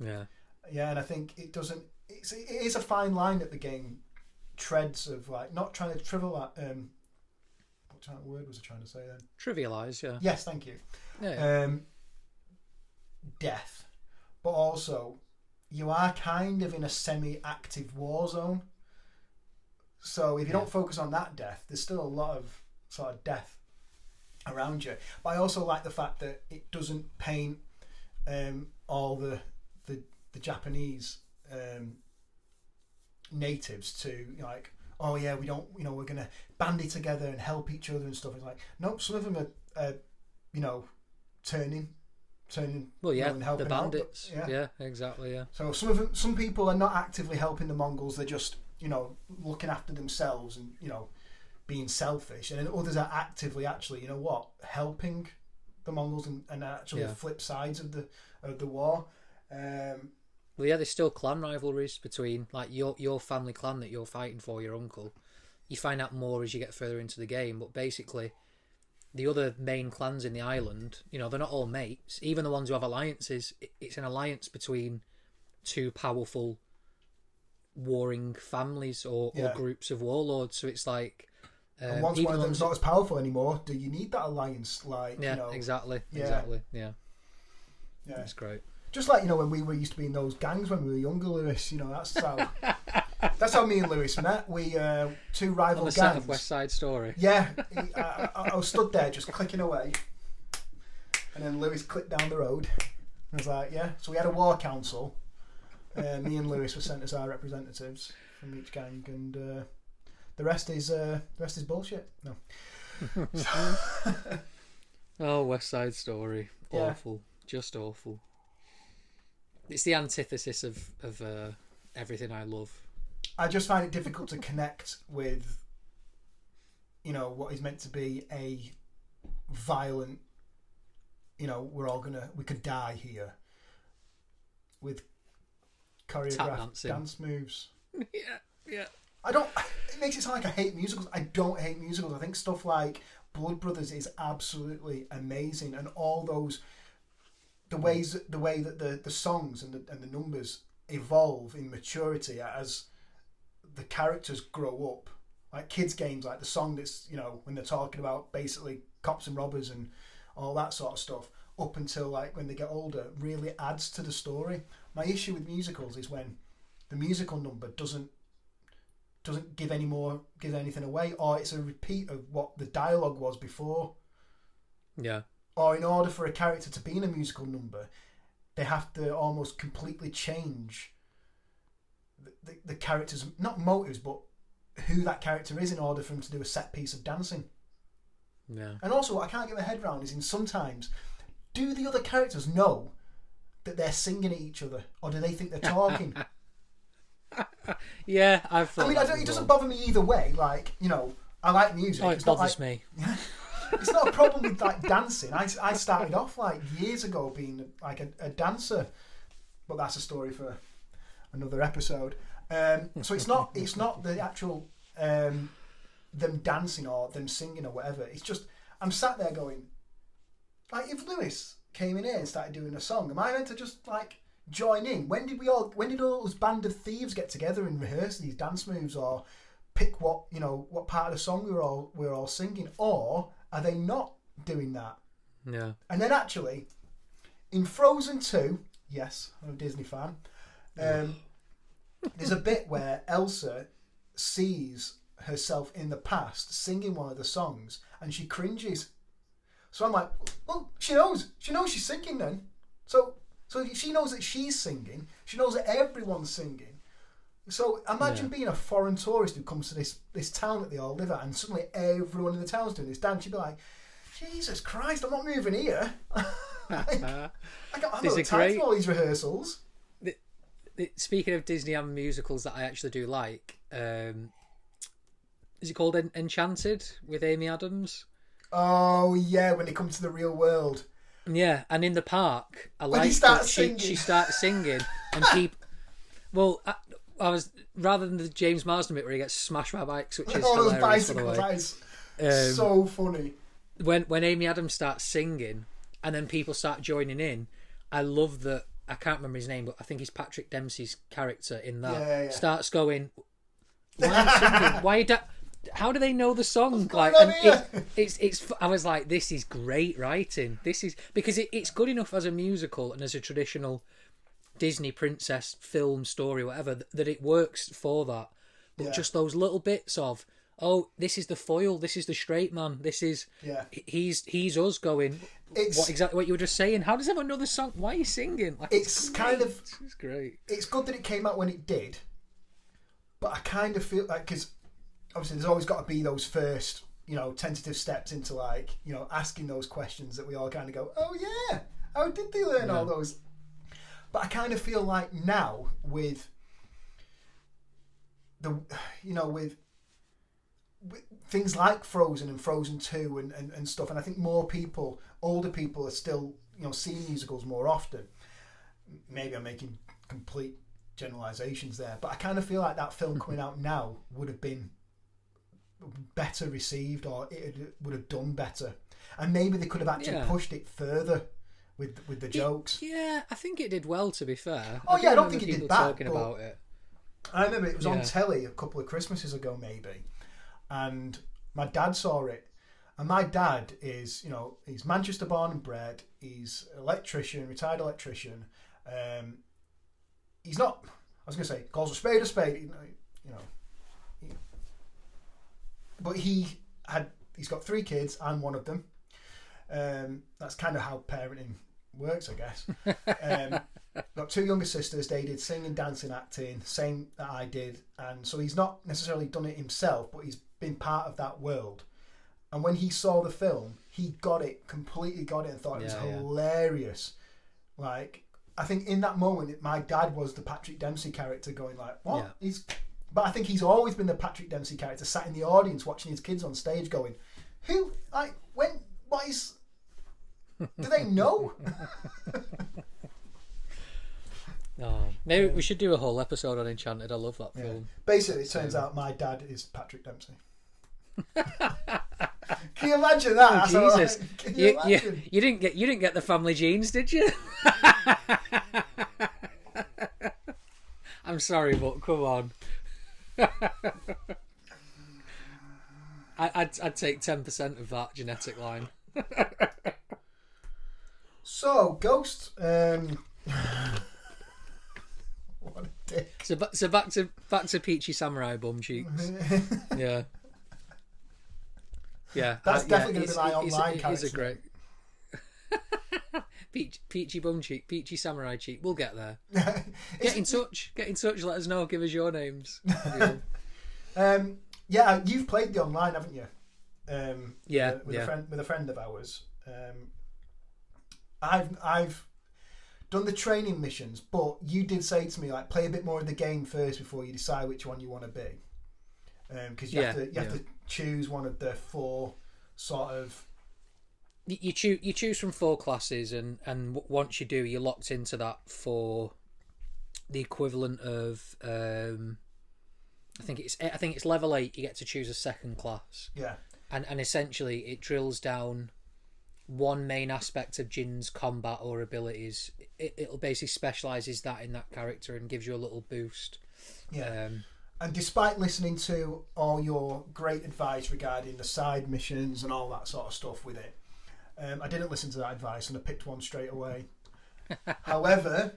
Yeah. Yeah, and I think it doesn't. It is a fine line that the game treads of, like, not trying to trivialize. What word was I trying to say then? Trivialize, yeah. Yes, thank you. Yeah. Death, but also you are kind of in a semi-active war zone. So if you don't focus on that death, there's still a lot of sort of death around you. But I also like the fact that it doesn't paint all the Japanese natives to, you know, like, oh yeah, we don't, you know, we're gonna band it together and help each other and stuff. It's like, nope, some of them are you know, turning. Well, yeah, and helping the bandits. Out, yeah, exactly. Yeah. So some people are not actively helping the Mongols. They're just, you know, looking after themselves and, you know, being selfish. And then others are actively, actually, you know what, helping the Mongols and actually the flip sides of the war. Well, yeah, there's still clan rivalries between, like, your family clan that you're fighting for, your uncle. You find out more as you get further into the game, but basically the other main clans in the island, you know, they're not all mates. Even the ones who have alliances, it's an alliance between two powerful warring families or groups of warlords. So it's like, and once one of them's not as powerful anymore, do you need that alliance? Like, yeah, you know, exactly. Yeah, it's great. Just like, you know, when we used to be in those gangs when we were younger, Lewis. You know, that's how me and Lewis met. We two rival on the gangs. set of West Side Story. Yeah, I was stood there just clicking away, and then Lewis clicked down the road. I was like, yeah. So we had a war council. Me and Lewis were sent as our representatives from each gang, and the rest is bullshit. No. Oh, West Side Story, awful, just awful. It's the antithesis of everything I love. I just find it difficult to connect with, you know, what is meant to be a violent, you know, we could die here, with choreographed dance moves. Yeah. It makes it sound like I hate musicals. I don't hate musicals. I think stuff like Blood Brothers is absolutely amazing, and all those, the way that the songs and the numbers evolve in maturity as the characters grow up. Like kids games, like the song that's, you know, when they're talking about basically cops and robbers and all that sort of stuff, up until like when they get older, really adds to the story. My issue with musicals is when the musical number doesn't give anything away, or it's a repeat of what the dialogue was before. Yeah. Or in order for a character to be in a musical number, they have to almost completely change the character's, not motives, but who that character is in order for him to do a set piece of dancing. Yeah. And also, what I can't get my head around is, in sometimes, do the other characters know that they're singing at each other, or do they think they're talking? Yeah, I've thought. I mean, it doesn't bother me either way. Like, you know, I like music. Oh, it bothers me. It's not a problem with like dancing. I started off like years ago being like a dancer, but that's a story for another episode. So it's not the actual them dancing or them singing or whatever. It's just I'm sat there going, like, if Lewis came in here and started doing a song, am I meant to just like join in? When did all those band of thieves get together and rehearse these dance moves, or pick what part of the song we're all singing, or are they not doing that? Yeah. And then actually, in Frozen 2, yes, I'm a Disney fan. There's a bit where Elsa sees herself in the past singing one of the songs, and she cringes. So I'm like, well, she knows she's singing then. So she knows that she's singing. She knows that everyone's singing. So imagine being a foreign tourist who comes to this town that they all live at, and suddenly everyone in the town's doing this dance. You'd be like, Jesus Christ, I'm not moving here. I'm not time for all these rehearsals. Speaking of Disney and musicals that I actually do like, is it called Enchanted with Amy Adams? Oh yeah, when they come to the real world. Yeah, and in the park, I like she starts singing, and people. Well, I was, rather than the James Marsden bit where he gets smashed by bikes, which is hilarious, by the way. That is so funny. When Amy Adams starts singing, and then people start joining in, I love that. I can't remember his name, but I think he's Patrick Dempsey's character in that. Starts going, why are you singing? Why how do they know the song? Like, and it's. I was like, this is great writing. This is because it's good enough as a musical and as a traditional Disney princess film story, whatever, that it works for that. But just those little bits of, oh, this is the foil, this is the straight man, this is he's us going. What exactly what you were just saying? How does everyone know the song? Why are you singing? Like, it's great. It's good that it came out when it did, but I kind of feel like, because obviously there's always got to be those first, tentative steps into like, asking those questions that we all kind of go, oh yeah, how did they learn all those? But I kind of feel like now with the, with things like Frozen and Frozen 2 and stuff, and I think more people, older people, are still seeing musicals more often. Maybe I'm making complete generalizations there, but I kind of feel like that film coming out now would have been better received, or it would have done better, and maybe they could have actually pushed it further with the jokes. I think it did well, to be fair. I don't think it did bad. Talking about it. I remember it was on telly a couple of Christmases ago, maybe, and my dad saw it. And my dad is, he's Manchester born and bred. He's an electrician, retired electrician. He's not, I was going to say, calls a spade, but he's got 3 kids. I'm one of them. That's kind of how parenting works, I guess. Got 2 younger sisters. They did singing, dancing, acting, same that I did. And so he's not necessarily done it himself, but he's been part of that world. And when he saw the film, he completely got it, and thought it was hilarious. Like, I think in that moment, my dad was the Patrick Dempsey character, going like, what? Yeah. But I think he's always been the Patrick Dempsey character, sat in the audience watching his kids on stage going, who, like, when, what is, do they know? Maybe we should do a whole episode on Enchanted. I love that film. Basically, it turns out my dad is Patrick Dempsey. Can you imagine that? Oh, Jesus! You didn't get the family genes, did you? I'm sorry, but come on. I'd take 10% of that genetic line. So, Ghost. What a dick. So back to Peachy Samurai bum cheeks. Yeah. Yeah. That's definitely going to be my online character. He's a great... Peachy bum cheek, Peachy Samurai cheek. We'll get there. Get in touch. Let us know. Give us your names. Yeah, you've played the online, haven't you? With a friend of ours. I've done the training missions, but you did say to me, like, play a bit more of the game first before you decide which one you want to be, because you have to choose one of the 4 sort of. You choose from 4 classes, and once you do, you're locked into that for the equivalent of I think it's level 8. You get to choose a second class. Yeah. And essentially it drills down one main aspect of Jin's combat or abilities. It'll basically specialises that in that character and gives you a little boost. Yeah. And despite listening to all your great advice regarding the side missions and all that sort of stuff with it, I didn't listen to that advice and I picked one straight away. However,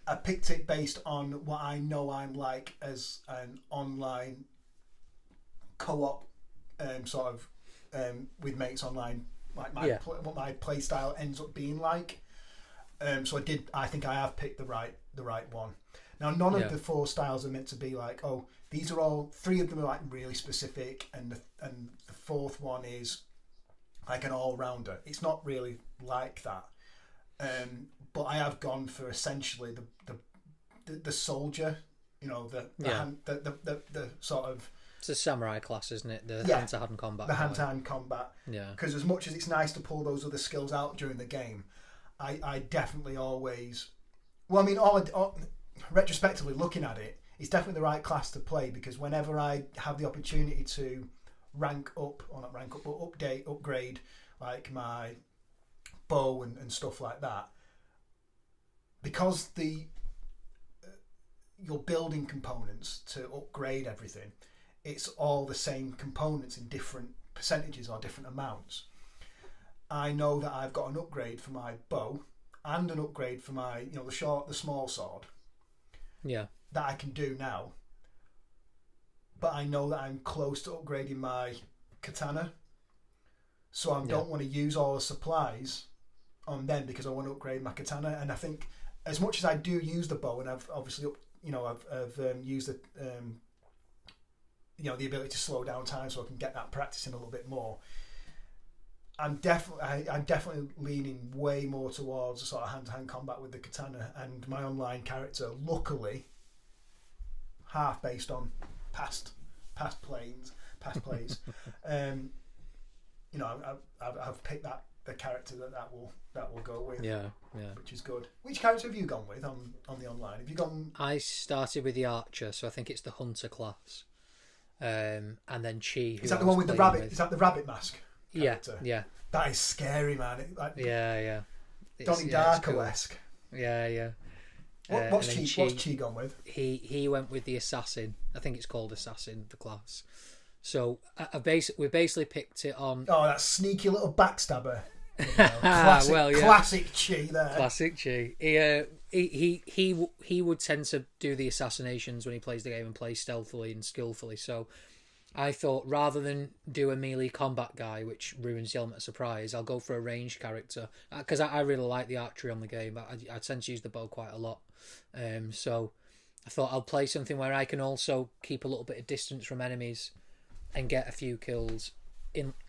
I picked it based on what I know I'm like as an online co-op with mates online, like what my play style ends up being like. So I think I have picked the right one. Now, none of the 4 styles are meant to be like, oh, these are all 3 of them are like really specific, and the 4th one is like an all-rounder. It's not really like that. But I have gone for essentially the soldier, the sort of. It's a samurai class, isn't it? The hand-to-hand combat. The hand-to-hand combat. Yeah. Because as much as it's nice to pull those other skills out during the game, I definitely always. Well, I mean, retrospectively looking at it, it's definitely the right class to play, because whenever I have the opportunity to upgrade like my bow and stuff like that, because you're building components to upgrade everything, it's all the same components in different percentages or different amounts. I know that I've got an upgrade for my bow and an upgrade for my the small sword that I can do now, but I know that I'm close to upgrading my katana, so I don't want to use all the supplies on them because I want to upgrade my katana. And I think as much as I do use the bow, and I've obviously I've used the ability to slow down time so I can get that practicing a little bit more, I'm definitely leaning way more towards a sort of hand-to-hand combat with the katana. And my online character, luckily, half based on past plays, I've picked the character that will go with. Yeah. Which is good. Which character have you gone with on the online? Have you gone? I started with the archer, so I think it's the hunter class, and then Chi. Is that the one with the rabbit? Is that the rabbit mask character? Yeah. That is scary, man. Yeah. Donnie Darko-esque. Cool. Yeah. What's Chi gone with? He went with the assassin. I think it's called assassin, the class. So we basically picked it on. Oh, that sneaky little backstabber. Classic Chi there. Classic Chi. He would tend to do the assassinations when he plays the game and plays stealthily and skillfully. So I thought, rather than do a melee combat guy, which ruins the element of surprise, I'll go for a ranged character, because I really like the archery on the game. I tend to use the bow quite a lot. So I thought I'll play something where I can also keep a little bit of distance from enemies and get a few kills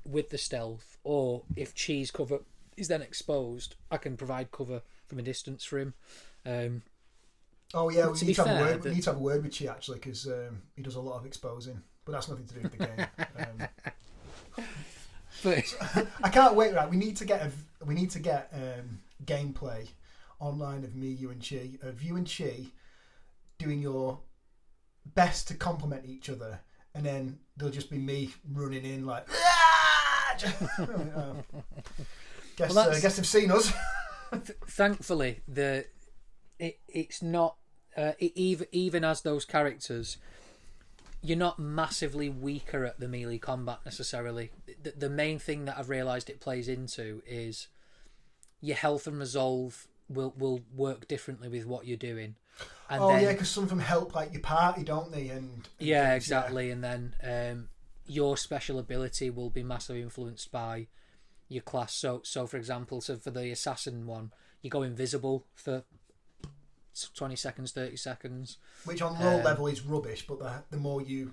with the stealth, or if Chi's cover is then exposed, I can provide cover from a distance for him. We need to have a word with Chi, actually, because he does a lot of exposing, but that's nothing to do with the game. So, I can't wait. Right, we need to get gameplay online of you and Chi doing your best to complement each other, and then there'll just be me running in like. Guess they've seen us. Thankfully, it's not even as those characters, you're not massively weaker at the melee combat necessarily. the main thing that I've realised it plays into is your health and resolve will work differently with what you're doing. And then, because some of them help like your party, don't they? And yeah, things, exactly. And then your special ability will be massively influenced by your class. So for example, for the assassin one, you go invisible for 20 seconds, 30 seconds. Which on low level is rubbish, but the more you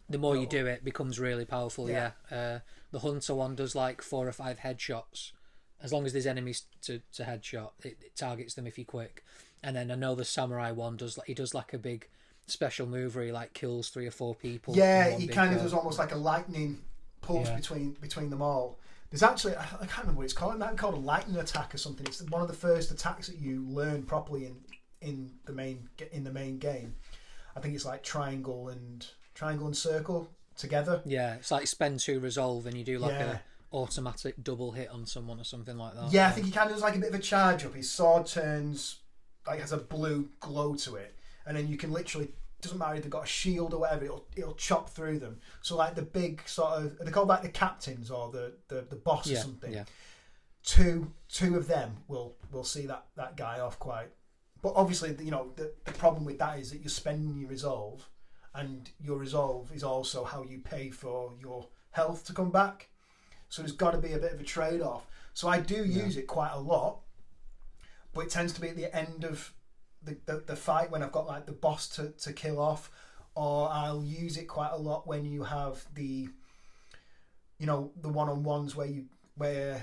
do it, becomes really powerful. Yeah. The hunter one does like 4 or 5 headshots. As long as there's enemies to headshot, it targets them if you're quick. And then I know the samurai one does like a big special move where he like kills 3 or 4 people. Yeah, he kind of does almost like a lightning pulse between them all. There's actually, I can't remember what it's called. It might be called a lightning attack or something. It's one of the first attacks that you learn properly in the main game. I think it's like triangle and circle together. Yeah, it's like spend 2 resolve and you do like a automatic double hit on someone or something like that. Yeah, I think he kind of does like a bit of a charge up. His sword turns like has a blue glow to it, and then you can literally, doesn't matter if they've got a shield or whatever, it'll chop through them. So like the big sort of, they're called like the captains or the boss or something. Yeah. Two of them will see that guy off quite. But obviously, the problem with that is that you're spending your resolve, and your resolve is also how you pay for your health to come back. So there's got to be a bit of a trade-off. So I do use it quite a lot, but it tends to be at the end of the fight when I've got like the boss to kill off, or I'll use it quite a lot when you have the one-on-ones where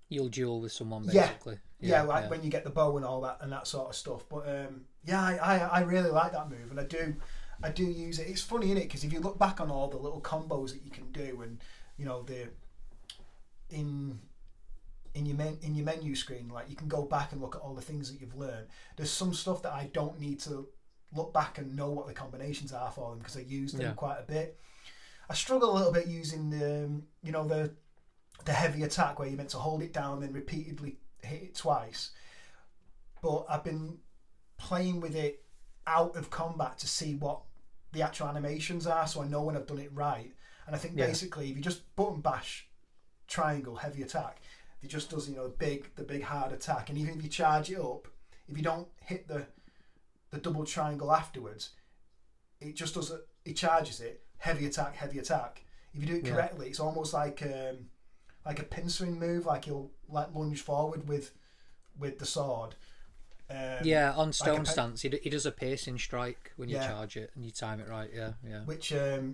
you'll duel with someone basically. When you get the bow and all that and that sort of stuff. But I really like that move, and I do use it. It's funny, isn't it? Because if you look back on all the little combos that you can do, and in your menu screen, like you can go back and look at all the things that you've learned. There's some stuff that I don't need to look back and know what the combinations are for them, because I use them quite a bit. I struggle a little bit using the heavy attack where you're meant to hold it down and then repeatedly hit it twice. But I've been playing with it out of combat to see what the actual animations are, so I know when I've done it right. And I think basically if you just button bash triangle heavy attack, it just does the big hard attack, and even if you charge it up, if you don't hit the double triangle afterwards, it just does it charges it heavy attack. If you do it correctly, it's almost like a pincering move, like you'll like lunge forward with the sword. On stone stance, he does a piercing strike when you charge it and you time it right. Which so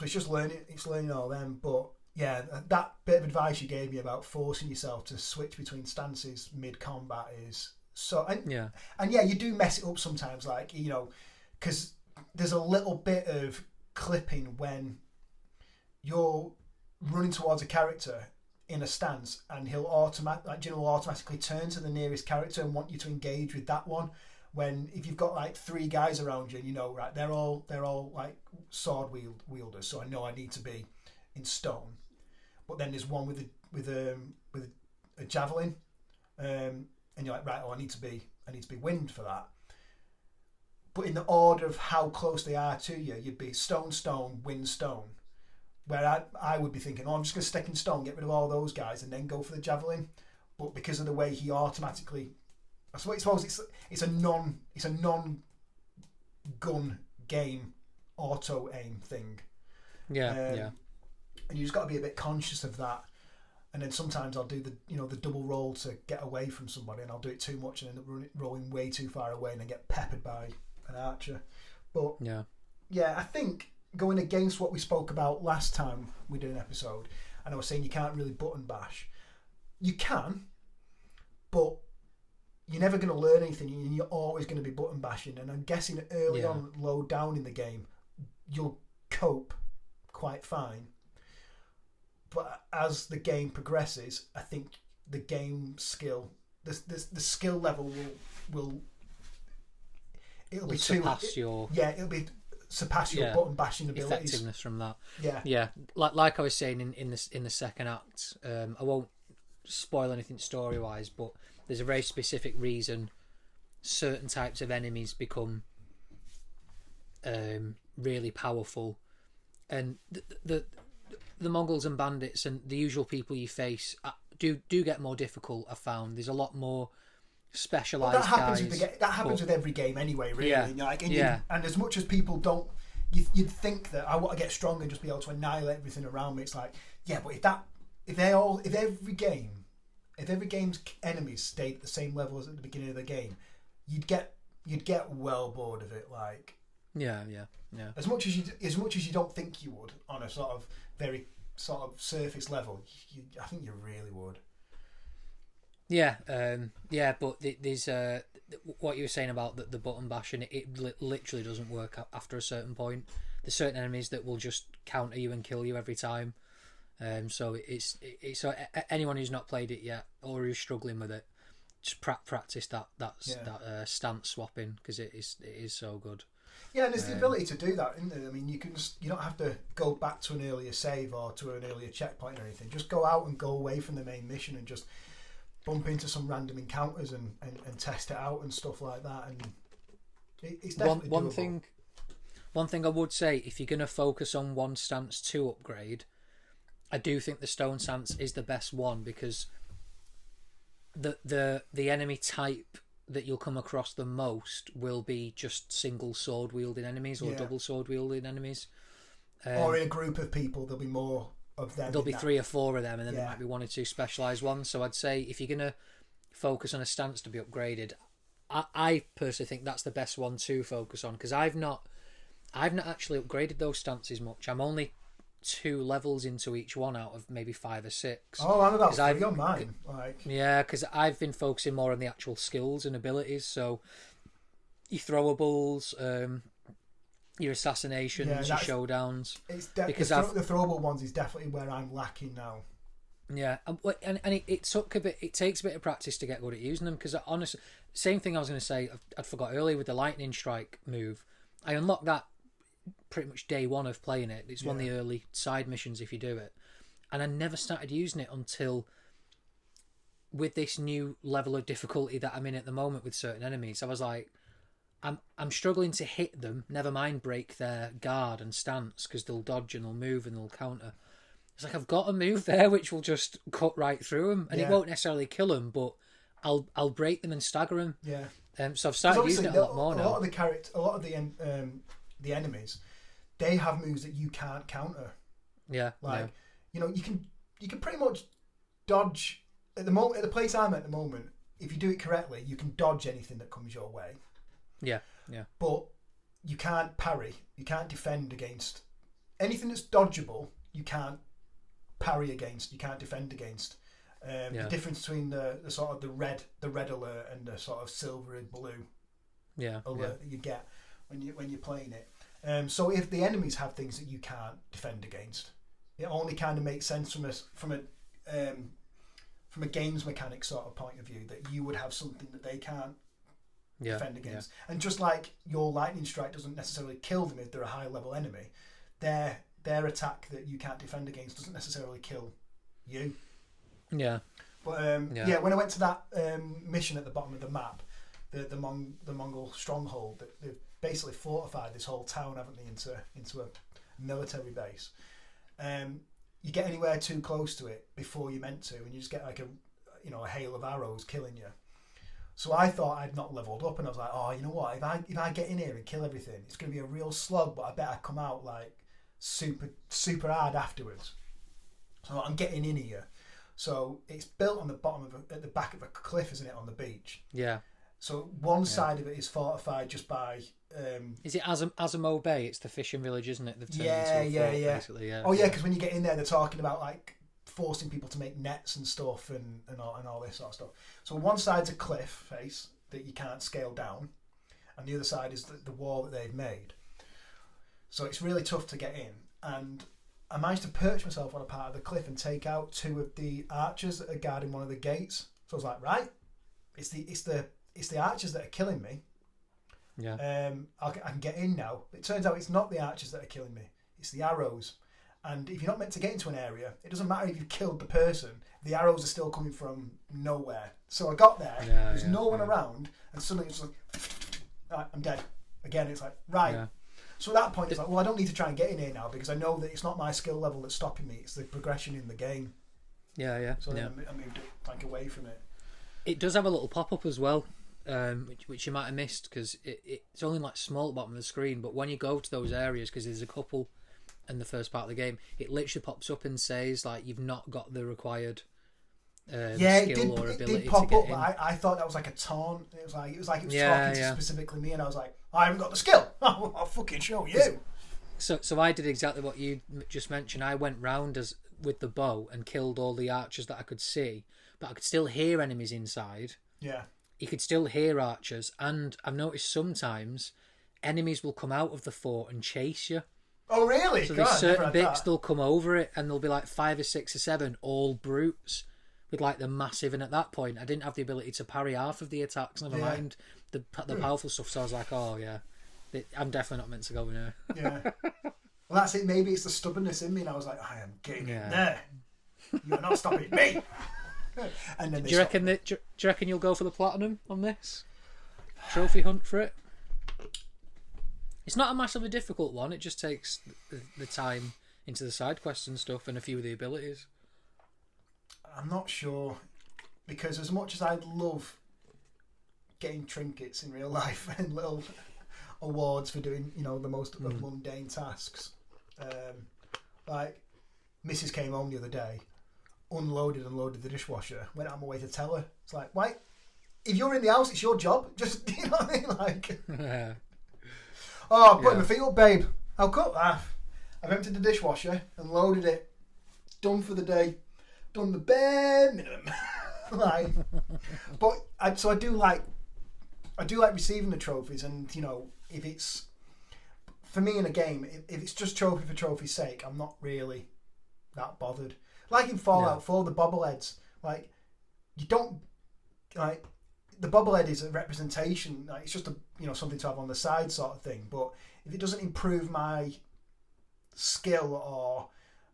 it's just learning all them. But yeah, that bit of advice you gave me about forcing yourself to switch between stances mid combat is so. And you do mess it up sometimes, like because there's a little bit of clipping when you're running towards a character in a stance, and he'll automatically turn to the nearest character and want you to engage with that one. When if you've got like 3 guys around you, right, they're all like sword wielders, so I know I need to be in stone. But then there's one with a javelin, and you're like, right, I need to be wind for that. But in the order of how close they are to you, you'd be stone, wind, stone. Where I would be thinking, I'm just going to stick in stone, get rid of all those guys, and then go for the javelin. But because of the way he automatically, I suppose it's a non gun game auto aim thing. And you just got to be a bit conscious of that. And then sometimes I'll do the double roll to get away from somebody, and I'll do it too much and end up rolling way too far away, and then get peppered by an archer. But I think, going against what we spoke about last time we did an episode, and I was saying you can't really button bash. You can, but you're never going to learn anything, and you're always going to be button bashing. And I'm guessing early on, low down in the game, you'll cope quite fine. But as the game progresses, I think the game skill, the skill level will it'll be surpass your button bashing abilities. Effectiveness from that. Like I was saying in the second act, I won't spoil anything story wise, but there's a very specific reason certain types of enemies become really powerful, and the Mongols and bandits and the usual people you face do get more difficult. I found there's a lot more specialised that happens guys. that happens with every game anyway, really. Yeah, You know, like, yeah. And as much as people don't, you'd think that I want to get stronger and just be able to annihilate everything around me. It's like, yeah, but if every game's enemies stayed at the same level as at the beginning of the game, you'd get well bored of it. Like, yeah. As much as you don't think you would on a sort of very sort of surface level, I think you really would. Yeah, but there's what you were saying about the button bashing. It literally doesn't work after a certain point. There's certain enemies that will just counter you and kill you every time. So it's so anyone who's not played it yet or who's struggling with it, just practice that stance swapping, because it is so good. Yeah, and there's the ability to do that, isn't there? I mean, you don't have to go back to an earlier save or to an earlier checkpoint or anything. Just go out and go away from the main mission and just bump into some random encounters and test it out and stuff like that. And it's definitely doable. One thing I would say, if you're going to focus on one stance to upgrade, I do think the stone stance is the best one, because the enemy type that you'll come across the most will be just single sword wielding enemies or double sword wielding enemies. Or in a group of people, there'll be more of them. There'll be 3 or 4 of them, and then there might be 1 or 2 specialised ones. So I'd say if you're going to focus on a stance to be upgraded, I personally think that's the best one to focus on, because I've not actually upgraded those stances much. I'm only 2 levels into each one out of maybe 5 or 6. Oh, I'm about 3 on mine. Yeah, because I've been focusing more on the actual skills and abilities. So your throwables, your assassinations, your showdowns. Because the throwable ones is definitely where I'm lacking now. Yeah, and it takes a bit of practice to get good at using them. Because honestly, same thing I was going to say, I forgot earlier with the lightning strike move. I unlocked that pretty much day 1 of playing it. It's one of the early side missions if you do it, and I never started using it until with this new level of difficulty that I'm in at the moment with certain enemies. I was like, I'm struggling to hit them, never mind break their guard and stance, because they'll dodge and they'll move and they'll counter. It's like, I've got a move there which will just cut right through them, and it won't necessarily kill them, but I'll break them and stagger them. Yeah. So I've started using it a lot more now. A lot of the enemies, they have moves that you can't counter. Yeah. Like, you know, you can pretty much dodge at the place I'm at the moment. If you do it correctly, you can dodge anything that comes your way. Yeah. But you can't parry. You can't defend against anything that's dodgeable. You can't parry against. You can't defend against. The difference between the sort of the red alert and the sort of silver and blue alert that you get when you're playing it. So if the enemies have things that you can't defend against, it only kind of makes sense from a games mechanic sort of point of view that you would have something that they can't defend against. And just like your lightning strike doesn't necessarily kill them if they're a high level enemy, their attack that you can't defend against doesn't necessarily kill you. Yeah. But when I went to that mission at the bottom of the map, the Mongol stronghold, they've basically fortified this whole town, haven't they, into a military base. You get anywhere too close to it before you're meant to, and you just get like a hail of arrows killing you. So I thought I'd not leveled up, and I was like, oh, you know what? If I get in here and kill everything, it's going to be a real slog. But I bet I come out like super hard afterwards. So I'm getting in here. So it's built on the at the back of a cliff, isn't it, on the beach? Yeah. So one side of it is fortified just by. Is it Azamo Bay? It's the fishing village, isn't it? Yeah. Oh yeah, because when you get in there, they're talking about like forcing people to make nets and stuff and all this sort of stuff. So one side's a cliff face that you can't scale down, and the other side is the wall that they've made. So it's really tough to get in, and I managed to perch myself on a part of the cliff and take out 2 of the archers that are guarding one of the gates. So I was like, right, it's the archers that are killing me. Yeah. I can get in now. It turns out it's not the archers that are killing me. It's the arrows. And if you're not meant to get into an area, it doesn't matter if you've killed the person. The arrows are still coming from nowhere. So I got there. There's no one around, and suddenly it's like, right, I'm dead. Again, it's like, right. Yeah. So at that point, it's like, well, I don't need to try and get in here now because I know that it's not my skill level that's stopping me. It's the progression in the game. Yeah. So then I moved it like away from it. It does have a little pop up as well, which you might have missed because it's only like small at the bottom of the screen. But when you go to those areas, because there's a couple in the first part of the game, it literally pops up and says like you've not got the required skill or ability it did pop to get up, in. but I thought that was like a taunt. It was like talking to specifically me, and I was like, I haven't got the skill. I'll fucking show you. So I did exactly what you just mentioned. I went round with the bow and killed all the archers that I could see, but I could still hear enemies inside. Yeah. You could still hear archers, and I've noticed sometimes enemies will come out of the fort and chase you. Oh, really? So there's certain bits they'll come over it, and there'll be like 5 or 6 or 7 all brutes with like the massive. And at that point, I didn't have the ability to parry half of the attacks. Never mind the powerful stuff. So I was like, oh yeah, I'm definitely not meant to go in here. Yeah. Well, that's it. Maybe it's the stubbornness in me, and I was like, I am getting in there. You're not stopping me. And then do you reckon you'll go for the platinum on this trophy hunt for it? It's not a massively difficult one. It just takes the time into the side quests and stuff and a few of the abilities. I'm not sure, because as much as I'd love getting trinkets in real life and little awards for doing, the most mundane tasks, like Mrs. came home the other day, unloaded and loaded the dishwasher, went out my way to tell her. It's like, why? If you're in the house, it's your job. Just, you know what I mean? Like, I'm putting my feet up, babe. I'll cook that. I've emptied the dishwasher and loaded it. Done for the day. Done the bare minimum. Like, but I do like receiving the trophies, and if it's for me in a game, if it's just trophy for trophy's sake, I'm not really that bothered. Like in Fallout 4, the bobbleheads, like you don't like the bobblehead is a representation. Like it's just something to have on the side sort of thing. But if it doesn't improve my skill or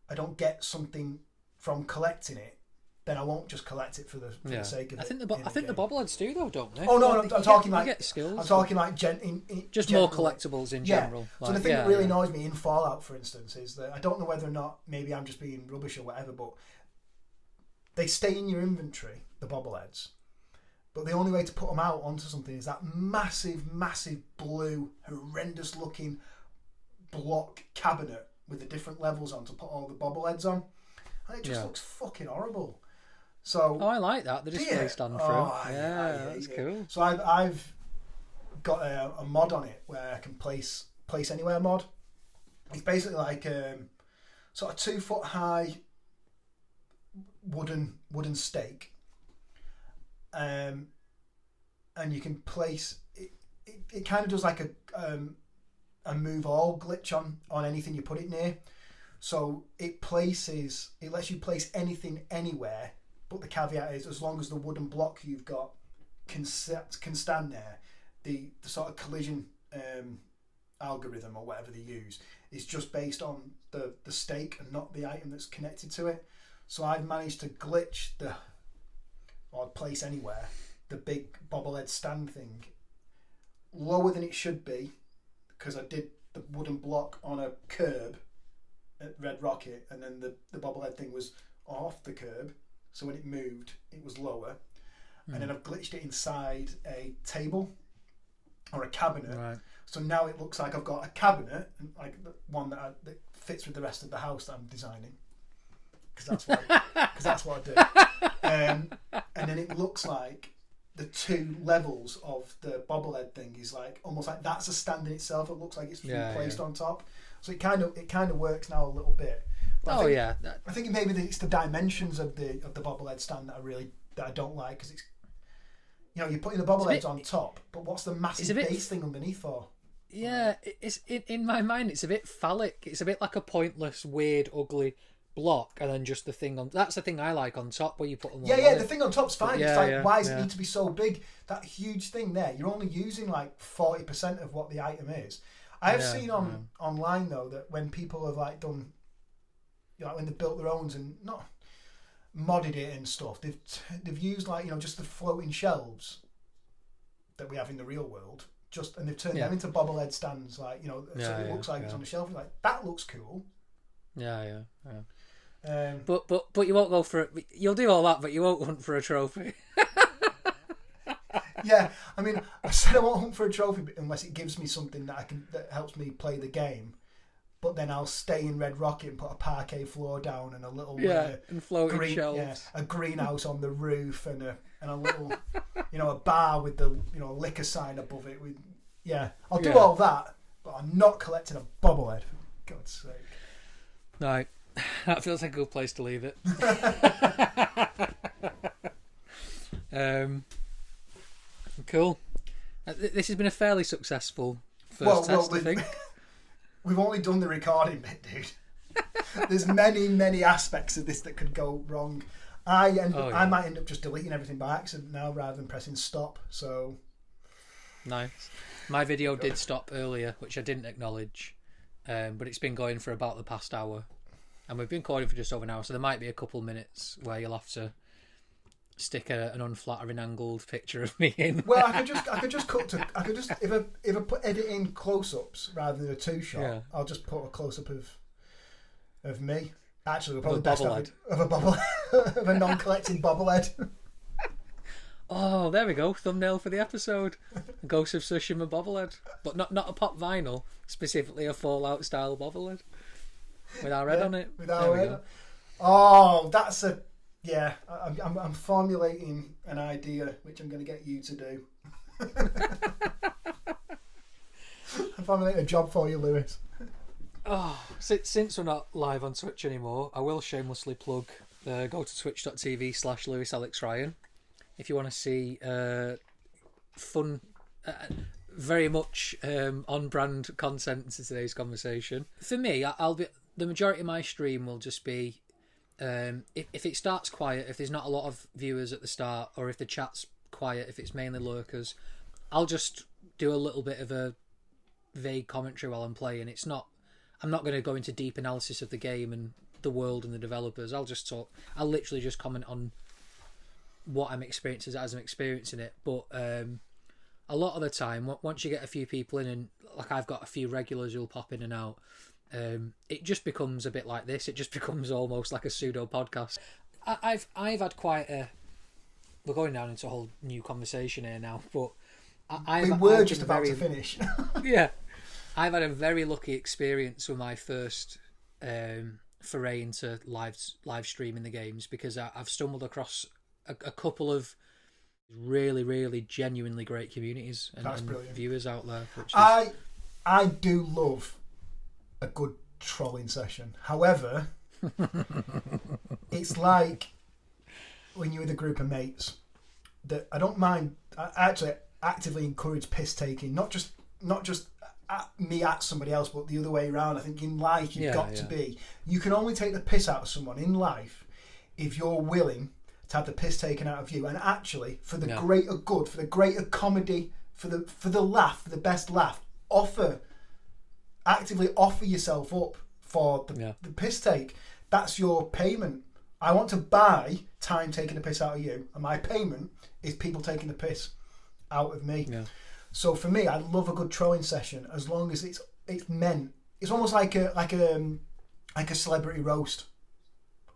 I don't get something from collecting it, then I won't just collect it for the sake of it. I think the bobbleheads do though, don't they? Oh no, I'm talking like get skills. I'm talking like just more collectibles in general. So the thing that really annoys me in Fallout, for instance, is that I don't know whether or not maybe I'm just being rubbish or whatever, but they stay in your inventory, the bobbleheads. But the only way to put them out onto something is that massive, massive blue, horrendous looking block cabinet with the different levels on to put all the bobbleheads on. And it just looks fucking horrible. So I like that. The display stand for it. That's cool. So I've got a mod on it where I can place anywhere mod. It's basically like sort of 2 foot high wooden stake, and you can place it. It kind of does like a move all glitch on anything you put it near. So it lets you place anything anywhere. But the caveat is, as long as the wooden block you've got can stand there, the sort of collision algorithm or whatever they use is just based on the stake and not the item that's connected to it. So I've managed to glitch or place anywhere the big bobblehead stand thing lower than it should be, because I did the wooden block on a curb at Red Rocket, and then the bobblehead thing was off the curb. So when it moved, it was lower. And then I've glitched it inside a table or a cabinet. Right. So now it looks like I've got a cabinet, like one that fits with the rest of the house that I'm designing. Because that's what I do. And then it looks like the 2 levels of the bobblehead thing is like almost like that's a stand in itself. It looks like it's been placed on top. So it kind of works now a little bit. But I think maybe it's the dimensions of the bobblehead stand that I don't like, because it's you're putting the bobbleheads on top, but what's the massive base thing underneath for? Yeah, it's in my mind it's a bit phallic. It's a bit like a pointless, weird, ugly block, and then just the thing on. That's the thing I like on top, where you put them. The thing on top's fine. It's like, why does it need to be so big? That huge thing there, you're only using like 40% of what the item is. I have seen online though that when people have like done, when they've built their own and not modded it and stuff, they've used like just the floating shelves that we have in the real world and they've turned them into bobblehead stands, like, you know, so it looks like it's on the shelf. Like, that looks cool. Yeah. But you won't go for it. You'll do all that, but you won't hunt for a trophy. Yeah, I mean, I said I won't hunt for a trophy unless it gives me something that helps me play the game. But then I'll stay in Red Rocket and put a parquet floor down and a little and floating shelves, a greenhouse on the roof and a little, you know, a bar with the, you know, liquor sign above it. I'll do all that, but I'm not collecting a bobblehead, for God's sake. No, that feels like a good place to leave it. Cool. This has been a fairly successful first test, I think. We've only done the recording bit, dude. There's many aspects of this that could go wrong. I might end up just deleting everything by accident now rather than pressing stop. So nice. My video did stop earlier, which I didn't acknowledge, but it's been going for about the past hour, and we've been recording for just over an hour. So there might be a couple minutes where you'll have to stick an unflattering angled picture of me in. Well, I could just if I put edit in close-ups rather than a two-shot, I'll just put a close-up of me. Actually, we're probably best of a bobblehead, of a non-collecting bobblehead. Oh, there we go. Thumbnail for the episode: Ghost of Tsushima bobblehead, but not a pop vinyl, specifically a Fallout style bobblehead with our head on it. With our head. Oh, that's a. Yeah, I'm formulating an idea which I'm going to get you to do. I'm formulating a job for you, Lewis. Oh, since we're not live on Twitch anymore, I will shamelessly plug go to twitch.tv/LewisAlexRyan if you want to see fun, very much on-brand content to today's conversation. For me, the majority of my stream will just be if it starts quiet, if there's not a lot of viewers at the start, or if the chat's quiet, if it's mainly lurkers, I'll just do a little bit of a vague commentary while I'm playing. I'm not going to go into deep analysis of the game and the world and the developers. I'll literally just comment on what I'm experiencing as I'm experiencing it. But a lot of the time, once you get a few people in, and like I've got a few regulars who'll pop in and out, it just becomes a bit like this. It just becomes almost like a pseudo podcast. I've had quite a. We're going down into a whole new conversation here now, but I've just about to finish. Yeah, I've had a very lucky experience with my first foray into live streaming the games, because I've stumbled across a couple of really, really genuinely great communities and viewers out there. I do love a good trolling session. However, it's like when you're with a group of mates that I don't mind. I actually actively encourage piss taking, not just at somebody else, but the other way around. I think in life you've got to be. You can only take the piss out of someone in life if you're willing to have the piss taken out of you, and actually for the greater good, for the greater comedy, for the laugh, for the best laugh, actively offer yourself up for the piss take. That's your payment. I want to buy time taking the piss out of you, and my payment is people taking the piss out of me. Yeah. So for me, I love a good trolling session as long as it's meant. It's almost like a celebrity roast.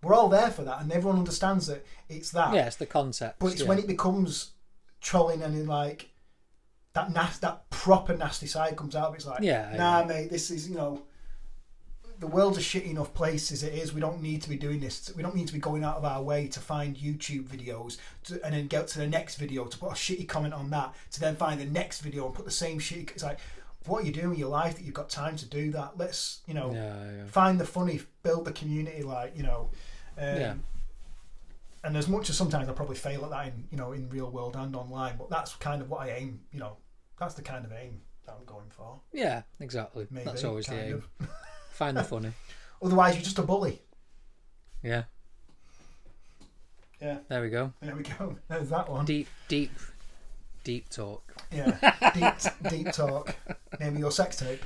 We're all there for that, and everyone understands that it's that. Yeah, it's the concept. But it's when it becomes trolling and in like that proper nasty side comes out. It's like, mate, this is, the world's a shitty enough place as it is. We don't need to be doing this. We don't need to be going out of our way to find YouTube videos and then get to the next video to put a shitty comment on that, to then find the next video and put the same shitty. It's like, what are you doing with your life that you've got time to do that? Let's, find the funny, build the community, And as much as sometimes I probably fail at that in real world and online, but that's kind of what I aim. That's the kind of aim that I'm going for. Yeah, exactly. Maybe, that's always the aim. Find the funny. Otherwise, you're just a bully. Yeah. Yeah. There we go. There's that one. Deep talk. Yeah. Deep talk. Name of your sex tape.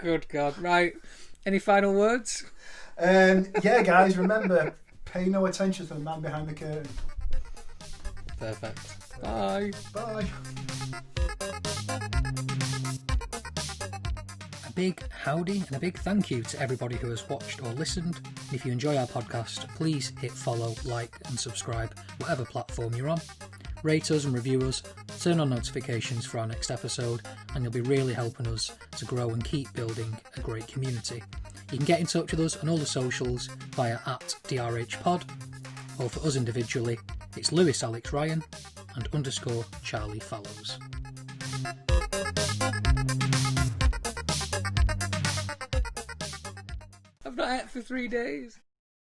Good God. Right. Any final words? Yeah, guys. Remember, pay no attention to the man behind the curtain. Perfect. Bye. Bye. A big howdy and a big thank you to everybody who has watched or listened. If you enjoy our podcast, please hit follow, like and subscribe, whatever platform you're on. Rate us and review us, turn on notifications for our next episode, and you'll be really helping us to grow and keep building a great community. You can get in touch with us on all the socials via @DRHpod, or for us individually, it's Lewis Alex Ryan and _ Charlie Fallows. I've not ate for 3 days.